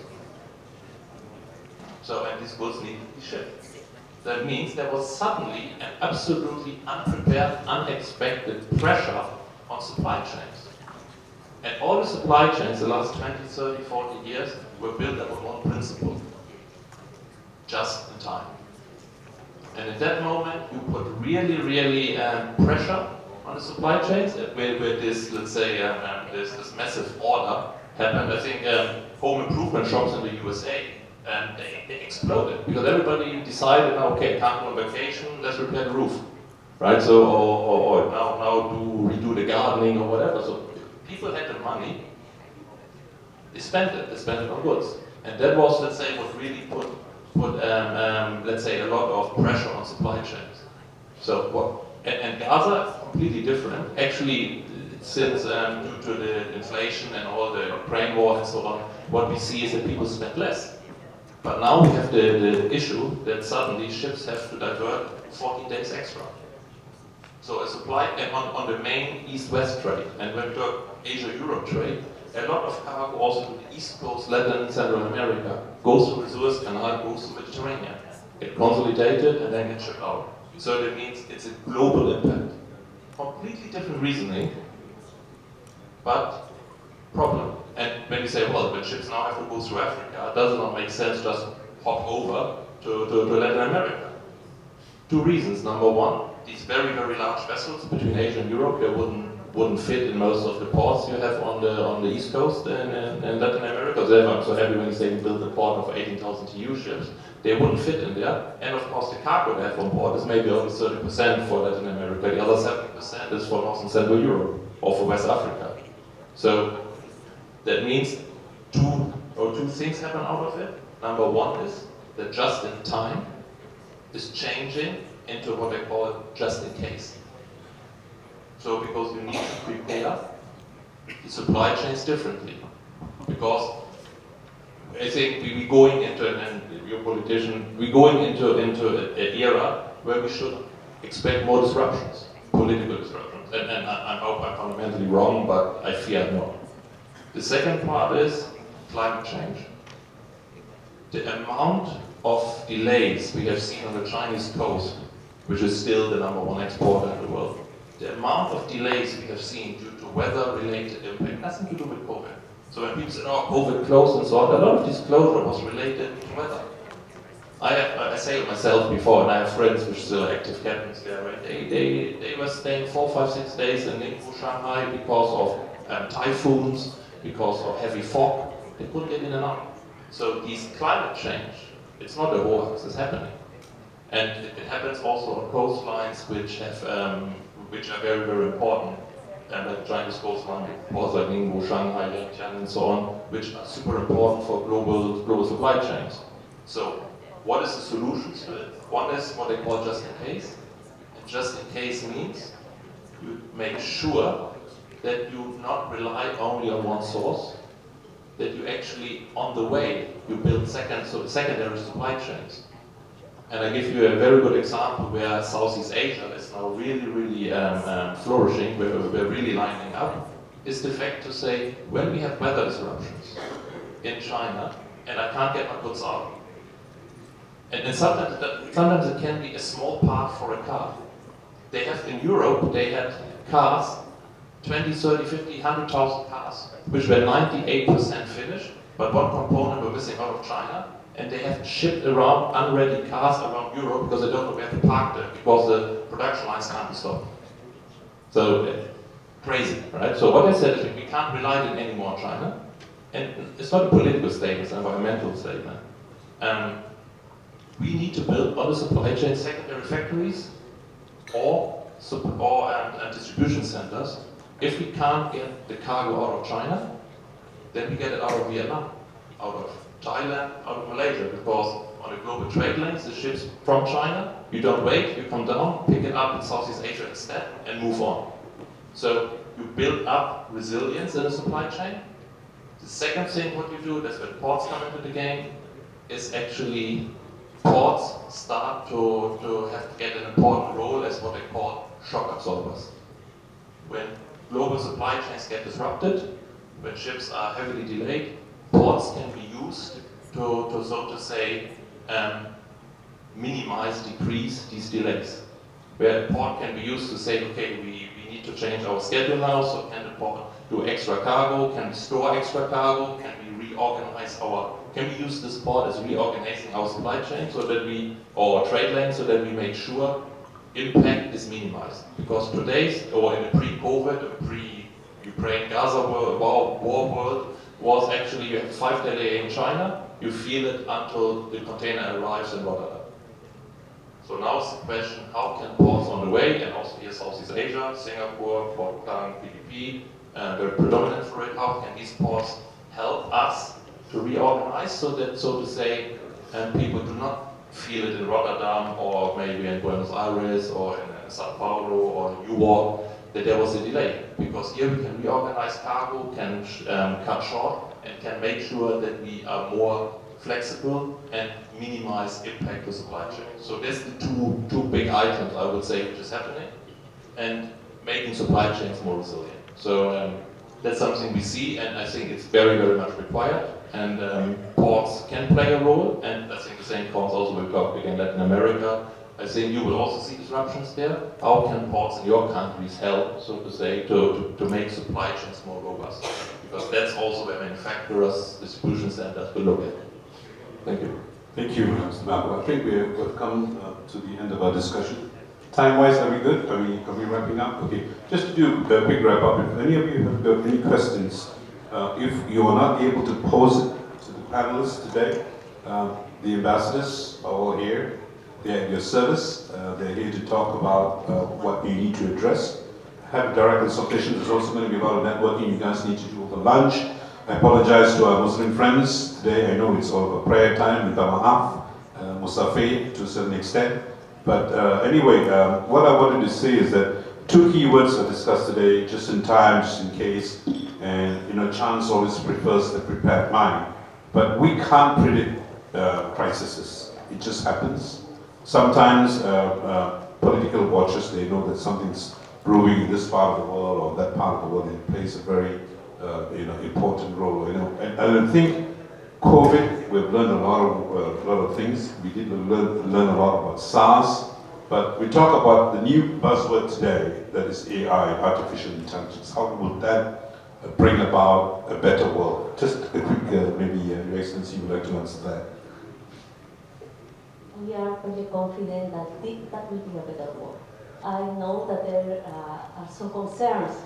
So, and these goods needed to be shipped. That means there was suddenly an absolutely unprepared, unexpected pressure on supply chains. And all the supply chains the last 20, 30, 40 years were built upon one principle. Just in time. And at that moment, you put really pressure on the supply chains, where this, let's say, this massive order happened. I think home improvement shops in the USA, they exploded because everybody decided, okay, can't go on vacation, let's repair the roof, right? So, or now redo the gardening or whatever. So people had the money, they spent it on goods, and that was, let's say, what really put let's say, a lot of pressure on supply chains. So what, and Gaza, completely different. Actually, since due to the inflation and all the Ukraine war and so on, what we see is that people spend less. But now we have the issue that suddenly ships have to divert 14 days extra. So a supply, and on the main East-West trade, and when we talk Asia-Europe trade, a lot of cargo also to the East Coast, Latin and Central America, goes through the Suez Canal, goes to the Mediterranean. Get consolidated and then get shipped out. So that means it's a global impact. Completely different reasoning, but problem. And when you say, well, but ships now have to go through Africa, does it not make sense just hop over to Latin America? Two reasons. Number one, these very large vessels between Asia and Europe, they wouldn't fit in most of the ports you have on the East Coast and Latin America. Therefore, I'm so happy when you say you build a port of 18,000 TEU ships. They wouldn't fit in there. And of course, the cargo they have on board is maybe only 30% for Latin America. The other 70% is for North and Central Europe or for West Africa. So that means two things happen out of it. Number one is that just in time is changing into what they call just in case. So because you need to prepare the supply chains differently. Because I think we're going into, and you're a politician, we're going into an era where we should expect more disruptions, political disruptions. And I hope I'm fundamentally wrong, but I fear not. The second part is climate change. The amount of delays we have seen on the Chinese coast, which is still the #1 exporter in the world, the amount of delays we have seen due to weather-related impact, nothing to do with COVID. So when people say, oh, COVID closed and so on, a lot of this closure was related to weather. I sailed myself before, and I have friends which are still active captains there, right? They were staying 4, 5, 6 days in Ningbo, Shanghai because of typhoons, because of heavy fog. They couldn't get in and out. So these climate change, it's not a hoax, it's happening. And it happens also on coastlines which are very important. Like Chinese coastline, ports like Ningbo, Shanghai, Yantian, and so on, which are super important for global supply chains. So, what is the solution to it? One is what they call just in case. And just in case means you make sure that you not rely only on one source, that you actually, on the way, you build secondary supply chains. And I give you a very good example where Southeast Asia is now really flourishing, where we're really lining up, is the fact to say, when we have weather disruptions in China, and I can't get my goods out, and sometimes it can be a small part for a car. They have in Europe, they had cars, 20, 30, 50, 100,000 cars, which were 98% finished, but one component were missing out of China, and they have shipped around unready cars around Europe because they don't know where to park them, because the production lines can't be stopped. So crazy, right? So what I said is we can't rely on anymore on China, and it's not a political statement, it's an environmental statement. We need to build on the supply chain secondary factories or distribution centers. If we can't get the cargo out of China, then we get it out of Vietnam, out of Thailand, out of Malaysia, because on the global trade lanes, the ships from China, you don't wait, you come down, pick it up in Southeast Asia instead, and move on. So you build up resilience in the supply chain. The second thing what you do, that's when ports come into the game, is actually ports start to have to get an important role as what they call shock absorbers. When global supply chains get disrupted, when ships are heavily delayed, ports can be used to so to say, minimize, decrease these delays. Where a port can be used to say, okay, we need to change our schedule now, so can the port do extra cargo, can we store extra cargo, can we reorganize can we use this port as reorganizing our supply chain so that or trade lane, so that we make sure impact is minimized. Because today's, or in the pre-COVID, pre-Ukraine, Gaza war world, was actually you have 5-day delay in China, you feel it until the container arrives in Rotterdam. So now it's the question, how can ports on the way, and also here Southeast Asia, Singapore, Port Klang, PPP, very predominant for it, how can these ports help us to reorganize so that, so to say, people do not feel it in Rotterdam or maybe in Buenos Aires or in Sao Paulo or Newark, that there was a delay. Because here we can reorganize cargo, can cut short, and can make sure that we are more flexible and minimize impact to supply chain. So that's the two big items I would say which is happening, and making supply chains more resilient. So that's something we see, and I think it's very, very much required. And ports can play a role, and I think the same counts also with in Latin America. I think you will also see disruptions there. How can ports in your countries help, so to say, to make supply chains more robust? Because that's also where manufacturers, distribution centers will look at. Thank you. Thank you, Mr. Malcolm. I think we've come to the end of our discussion. Time-wise, are we good? Are we wrapping up? Okay. Just to do a big wrap-up, if any of you have got any questions, if you are not able to pose it to the panelists today, the ambassadors are all here. They're at your service. They're here to talk about what you need to address. Have direct consultation. There's also going to be a lot of networking you guys need to do over lunch. I apologize to our Muslim friends. Today I know it's all a prayer time, minta maaf, musafir to a certain extent. But anyway, what I wanted to say is that two keywords are discussed today, just in time, just in case. And chance always prefers the prepared mind. But we can't predict crises. It just happens. Sometimes political watchers, they know that something's brewing in this part of the world or that part of the world, and it plays a very important role. And I think COVID, we've learned a lot of things. We did learn a lot about SARS, but we talk about the new buzzword today, that is AI, artificial intelligence. How will that bring about a better world? Just a quick, maybe Your Excellency would like to answer that. We are very confident that will be a better world. I know that there are some concerns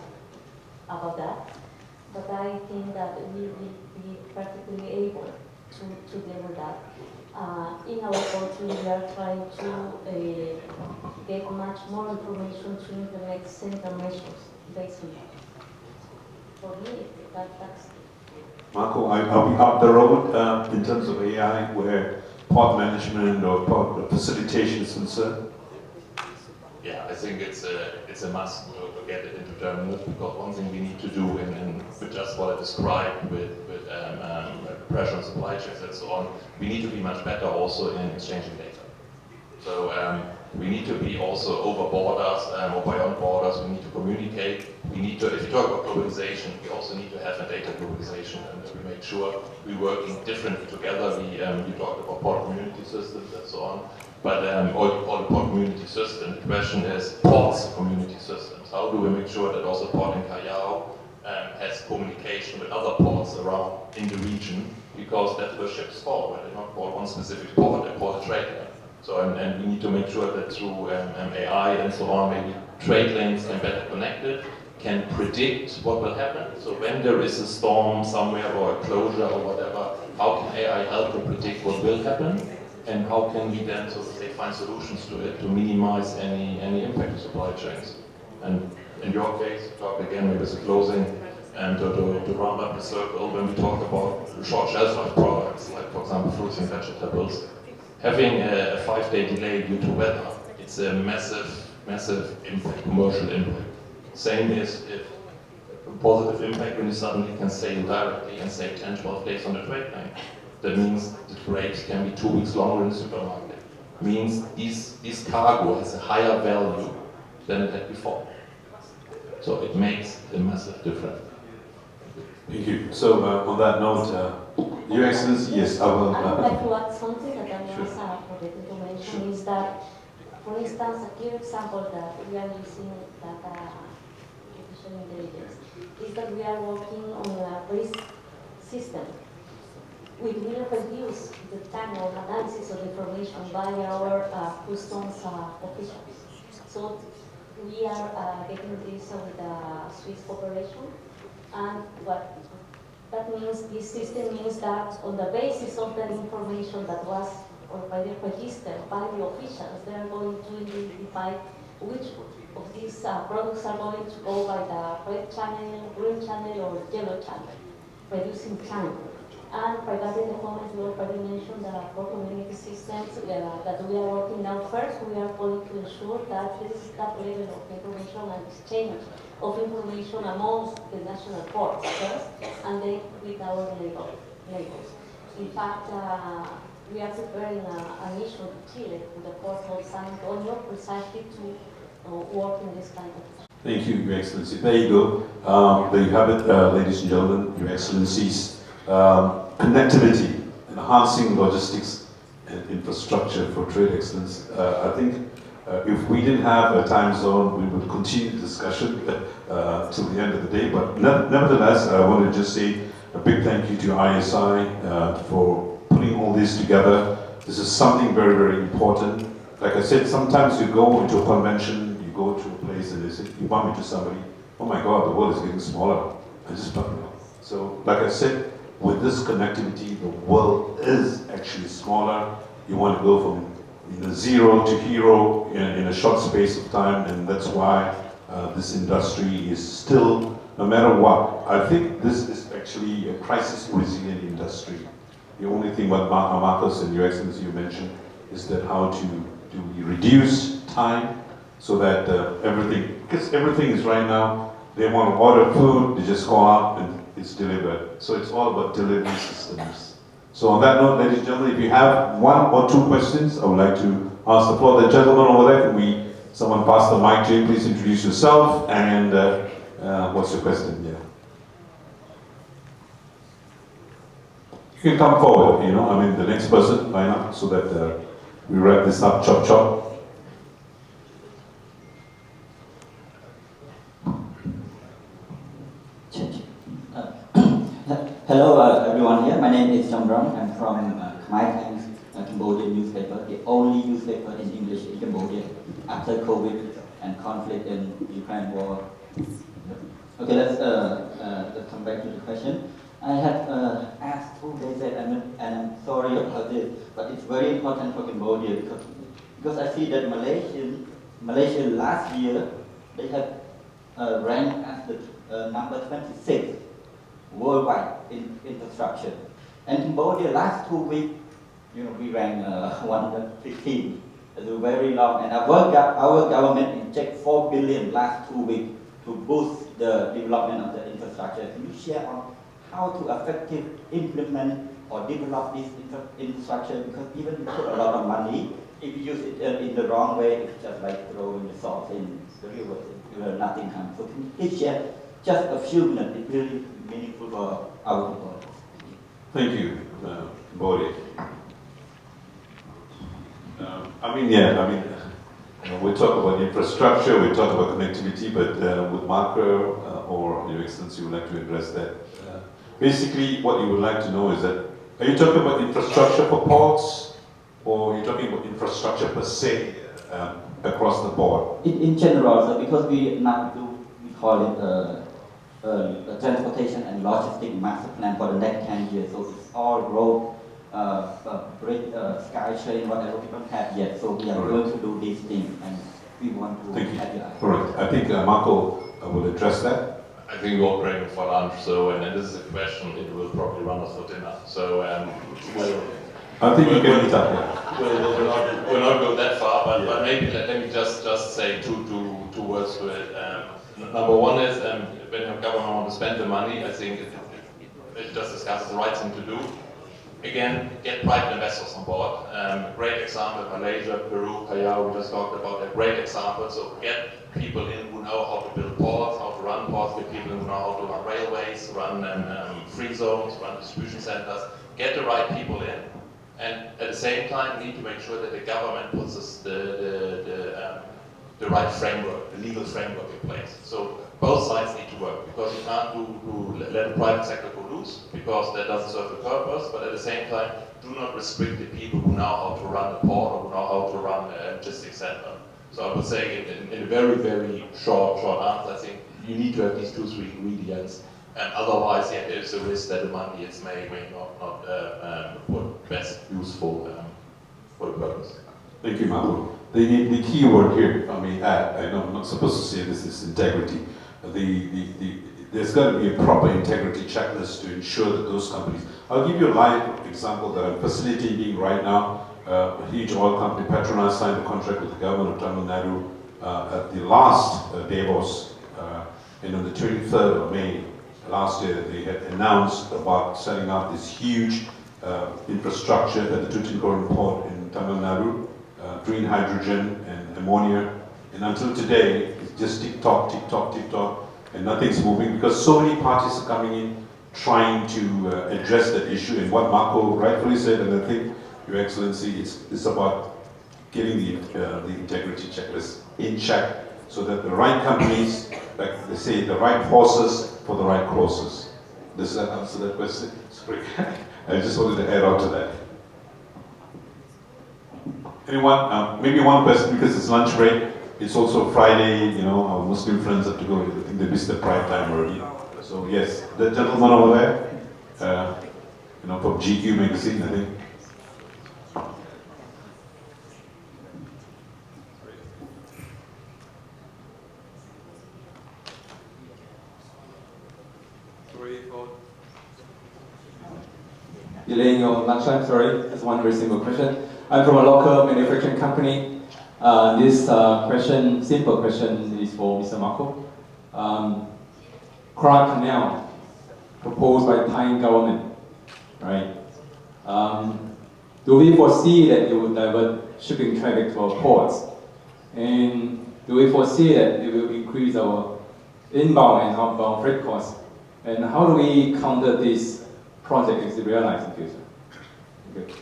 about that, but I think that we will be practically able to deal with that. In our country, we are trying to get much more information to implement central measures based on that. For me, that's Marco, are we up the road in terms of AI, where port management or port facilitation is concerned? Yeah, I think it's a must to get it into terminals, because one thing we need to do, with just what I described with pressure on supply chains and so on, we need to be much better also in exchanging data. So we need to be also over borders or beyond borders. We need to communicate. We need to, if you talk about globalization, we also need to have a data globalization, and we make sure we're working differently together. We talked about port community systems and so on. But all the port community system, the question is ports community systems. How do we make sure that also Port in Callao has communication with other ports around in the region? Because that's where ships fall, where they not port one specific port, they port a trade lane. So, and we need to make sure that through AI and so on, maybe trade lanes can better connected, can predict what will happen. So when there is a storm somewhere or a closure or whatever, how can AI help to predict what will happen? And how can we then, so to say, find solutions to it to minimize any impact to supply chains? And in your case, talk again maybe as a closing, and to round up the circle, when we talk about short shelf life products, like for example fruits and vegetables, having a 5-day delay due to weather, it's a massive impact, commercial impact. Same is if a positive impact when you suddenly can sell directly and save 10, 12 days on the trade lane. That means the trades can be 2 weeks longer in the supermarket. Means this cargo has a higher value than it had before. So it makes a massive difference. Thank you. So on that note, Your Excellency, yes, I will. I would like to add something that I was forgetting to mention is that, for instance, a clear example that we are using data artificial intelligence is that we are working on a risk system. We will reduce the time of analysis of information by our customs officials. So we are getting this with the Swiss cooperation. And what that means, this system means that on the basis of that information that was already registered by the officials, they are going to identify which of these products are going to go by the red channel, green channel, or yellow channel, reducing time. And regarding the comment you already mentioned, the pro-community systems that we are working now, first we are going to ensure that there is that level of information and exchange of information amongst the national ports first, and then with our labels. In fact, we are preparing an issue to Chile, to the port of San Antonio, precisely to work in this kind of. Thank you, Your Excellency. There you go. There you have it, ladies and gentlemen, Your Excellencies. Connectivity, enhancing logistics and infrastructure for trade excellence. I think if we didn't have a time zone, we would continue the discussion till the end of the day. But nevertheless, I want to just say a big thank you to ISI for putting all this together. This is something very, very important. Like I said, sometimes you go into a convention, you go to a place and they say, you bump into somebody, oh my God, the world is getting smaller. I just don't know. So, like I said, with this connectivity, the world is actually smaller. You want to go from zero to hero in a short space of time, and that's why this industry is still, no matter what, I think this is actually a crisis-resilient industry. The only thing what Marcus and Your Excellency you mentioned is that how do we reduce time so that everything, because everything is right now, they want to order food, they just go out and it's delivered. So it's all about delivery systems. So on that note, ladies and gentlemen, if you have 1 or 2 questions, I would like to ask the floor. The gentleman over there, can someone pass the mic to you? Please introduce yourself and what's your question? Yeah. You can come forward, the next person, line up so that we wrap this up, chop. Hello everyone here, my name is Chomrong. I'm from Khmer Times, Cambodian newspaper, the only newspaper in English in Cambodia after COVID and conflict in Ukraine war. Okay, let's come back to the question. I have asked 2 days and I'm sorry about this, but it's very important for Cambodia because I see that Malaysia last year, they have ranked as the number 26 worldwide in infrastructure. And Cambodia last 2 weeks, we ranked 115. It's very long. And our government injected 4 billion last 2 weeks to boost the development of the infrastructure. Can you share on how to effectively implement or develop this infrastructure? Because even you put a lot of money, if you use it in the wrong way, it's just like throwing the salt in the river. Nothing comes. So can you please share just a few minutes? It's really meaningful for our people. Thank you, Bori. We talk about infrastructure, we talk about connectivity, but with Marco or Your Excellency, you would like to address that. Basically, what you would like to know is that, are you talking about infrastructure for ports, or are you talking about infrastructure per se across the board? In general, so because we call it a transportation and logistics master plan for the next 10 years. So it's all road, bridge, sky train, whatever we don't have yet. So we are going to do these things, and we want to have your All right. I think Marco will address that. I think we're all praying for lunch, so, and this is a question, it will probably run us for dinner. So, I think you can meet up here. We'll not go that far, but maybe let me just say two words to it. Number one is, when the government wants to spend the money, I think it just discussed the right thing to do. Again, get private investors on board. Great example, Malaysia, Peru, Callao, we just talked about a great example. So get people in who know how to build ports, how to run ports, get people who know how to run railways, run free zones, run distribution centers. Get the right people in. And at the same time, we need to make sure that the government puts the right framework, the legal framework in place. So both sides need to work, because you can't let the private sector go loose, because that doesn't serve the purpose, but at the same time, do not restrict the people who know how to run a port or who know how to run a logistics center. So I would say in a very, very short answer, I think you need to have these 2-3 ingredients, and otherwise, yeah, there is a risk that the money is may not put best useful for the purpose. Thank you, Marco. The key word here, I mean, I know I'm not supposed to say this, is integrity. There's got to be a proper integrity checklist to ensure that those companies. I'll give you a live example that I'm facilitating right now. A huge oil company, Petronas, signed a contract with the government of Tamil Nadu at the last Davos, and on the 23rd of May last year, they had announced about setting up this huge infrastructure at the Tuticorin port in Tamil Nadu, green hydrogen and ammonia, and until today, it's just tick-tock, tick-tock, tick-tock, and nothing's moving because so many parties are coming in trying to address that issue. And what Marco rightfully said, and I think, Your Excellency, it's about getting the integrity checklist in check so that the right companies, like they say, the right horses for the right courses. Does that answer that question? Sorry. I just wanted to add on to that. Anyone? Maybe one question, because it's lunch break. It's also Friday, you know, our Muslim friends have to go. I think they missed the prime time already. So yes, the gentleman over there, you know, from GQ magazine, I think. Delaying your lunchtime, sorry, just one very simple question. I'm from a local manufacturing company. This simple question is for Mr. Marco. Clark Canal, proposed by the Thai government, right? Do we foresee that it will divert shipping traffic to our ports? And do we foresee that it will increase our inbound and outbound freight costs? And how do we counter this project is realized in the future? Thank you.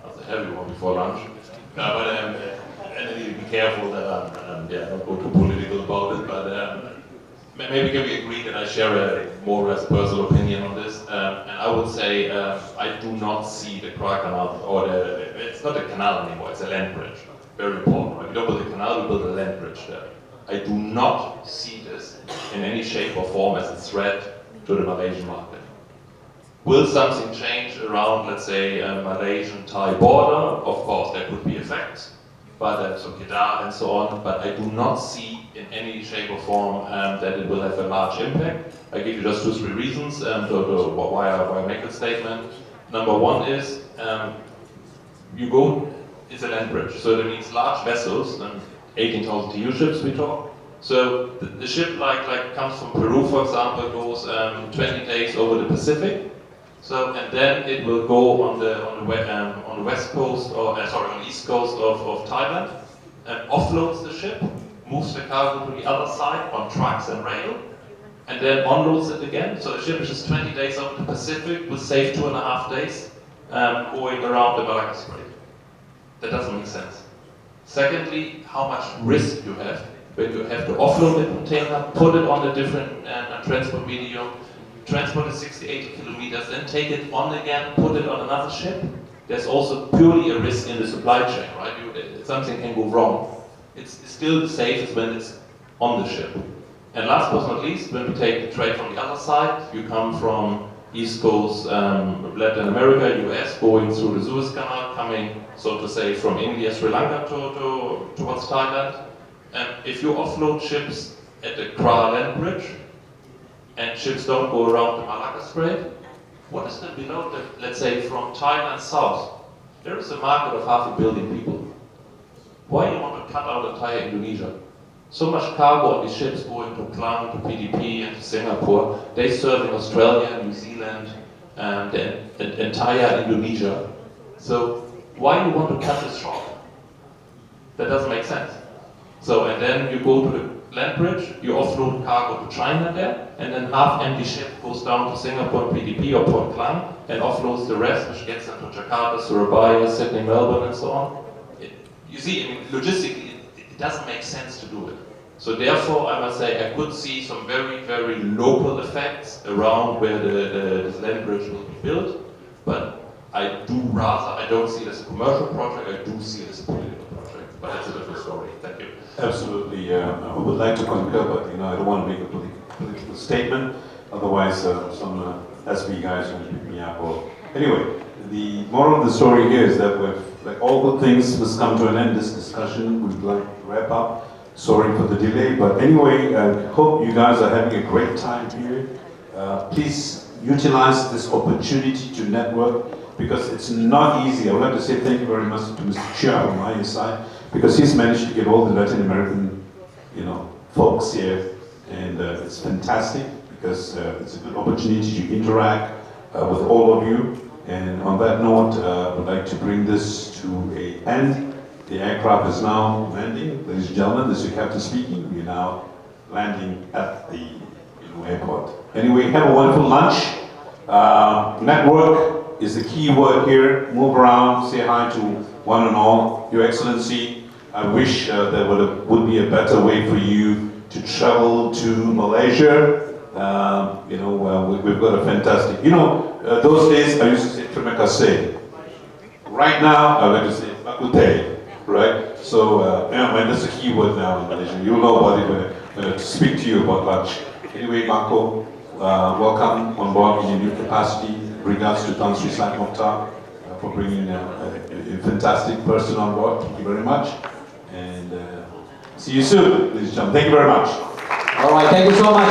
That's a heavy one before lunch. I need to be careful that I'm not go too political about it, but maybe can we agree that I share a more or less personal opinion on this? And I would say I do not see the Kraka Canal, or it's not a canal anymore, it's a land bridge. Very important, right? We don't build a canal, we build a land bridge there. I do not see this in any shape or form as a threat to the Malaysian market. Will something change around, let's say, a Malaysian-Thai border? Of course, there could be effects, but so Kedah and so on, but I do not see in any shape or form that it will have a large impact. I give you just 2-3 reasons why I make that statement. Number one is, it's a land bridge, so that means large vessels, 18,000 TEU ships we talk. So the ship like comes from Peru, for example, goes 20 days over the Pacific. So and then it will go on the west coast, on the east coast of Thailand, and offloads the ship, moves the cargo to the other side on trucks and rail, and then unloads it again. So the ship which is 20 days over the Pacific will save 2.5 days going around the Malacca Strait. That doesn't make sense. Secondly, how much risk you have when you have to offload the container, put it on a different transport medium, transport it 60-80 kilometers, then take it on again, put it on another ship. There's also purely a risk in the supply chain, right? Something can go wrong. It's still the safest when it's on the ship. And last but not least, when we take the trade from the other side, you come from East Coast, Latin America, US, going through the Suez Canal, coming, so to say, from India, Sri Lanka towards Thailand. And if you offload ships at the Kra land bridge, and ships don't go around the Malacca Strait, what is then below that, let's say, from Thailand south? There is a market of 500 million people. Why do you want to cut out entire Indonesia? So much cargo on these ships going to Klang, to PDP, and to Singapore. They serve in Australia, New Zealand, and the entire Indonesia. So why do you want to cut this short? That doesn't make sense. So, and then you go to the land bridge, you offload cargo to China there, and then half-empty ship goes down to Singapore, PDP, or Port Klang, and offloads the rest, which gets into Jakarta, Surabaya, Sydney, Melbourne, and so on. You see, I mean, logistically, it doesn't make sense to do it. So therefore, I must say, I could see some very, very local effects around where this land bridge will be built, but I don't see it as a commercial project, I do see it as a political project, but that's a different story. Thank you. Absolutely, I would like to concur, but I don't want to make a political statement, otherwise some SB guys will pick me up. Anyway, the moral of the story here is that like all good things must come to an end. This discussion we'd like to wrap up. Sorry for the delay, but anyway, I hope you guys are having a great time here. Please utilize this opportunity to network, because it's not easy. I would like to say thank you very much to Mr. Chia on my side, because he's managed to get all the Latin American, folks here, and it's fantastic, because it's a good opportunity to interact with all of you. And on that note, I would like to bring this to an end. The aircraft is now landing. Ladies and gentlemen, this is your captain speaking. We're now landing at the airport. Anyway, have a wonderful lunch. Network is the key word here. Move around, say hi to one and all. Your Excellency, I wish there would be a better way for you to travel to Malaysia. We've got a fantastic, those days I used to say terima kasih. Right now, I like to say bakute, right? So, that's a key word now in Malaysia. You'll know about it when I speak to you about lunch. Anyway, Marco, welcome on board in your new capacity. Regards to Tan Sri Said Mokhtar for bringing a fantastic person on board. Thank you very much. And see you soon, ladies and gentlemen. Thank you very much. All right, thank you so much.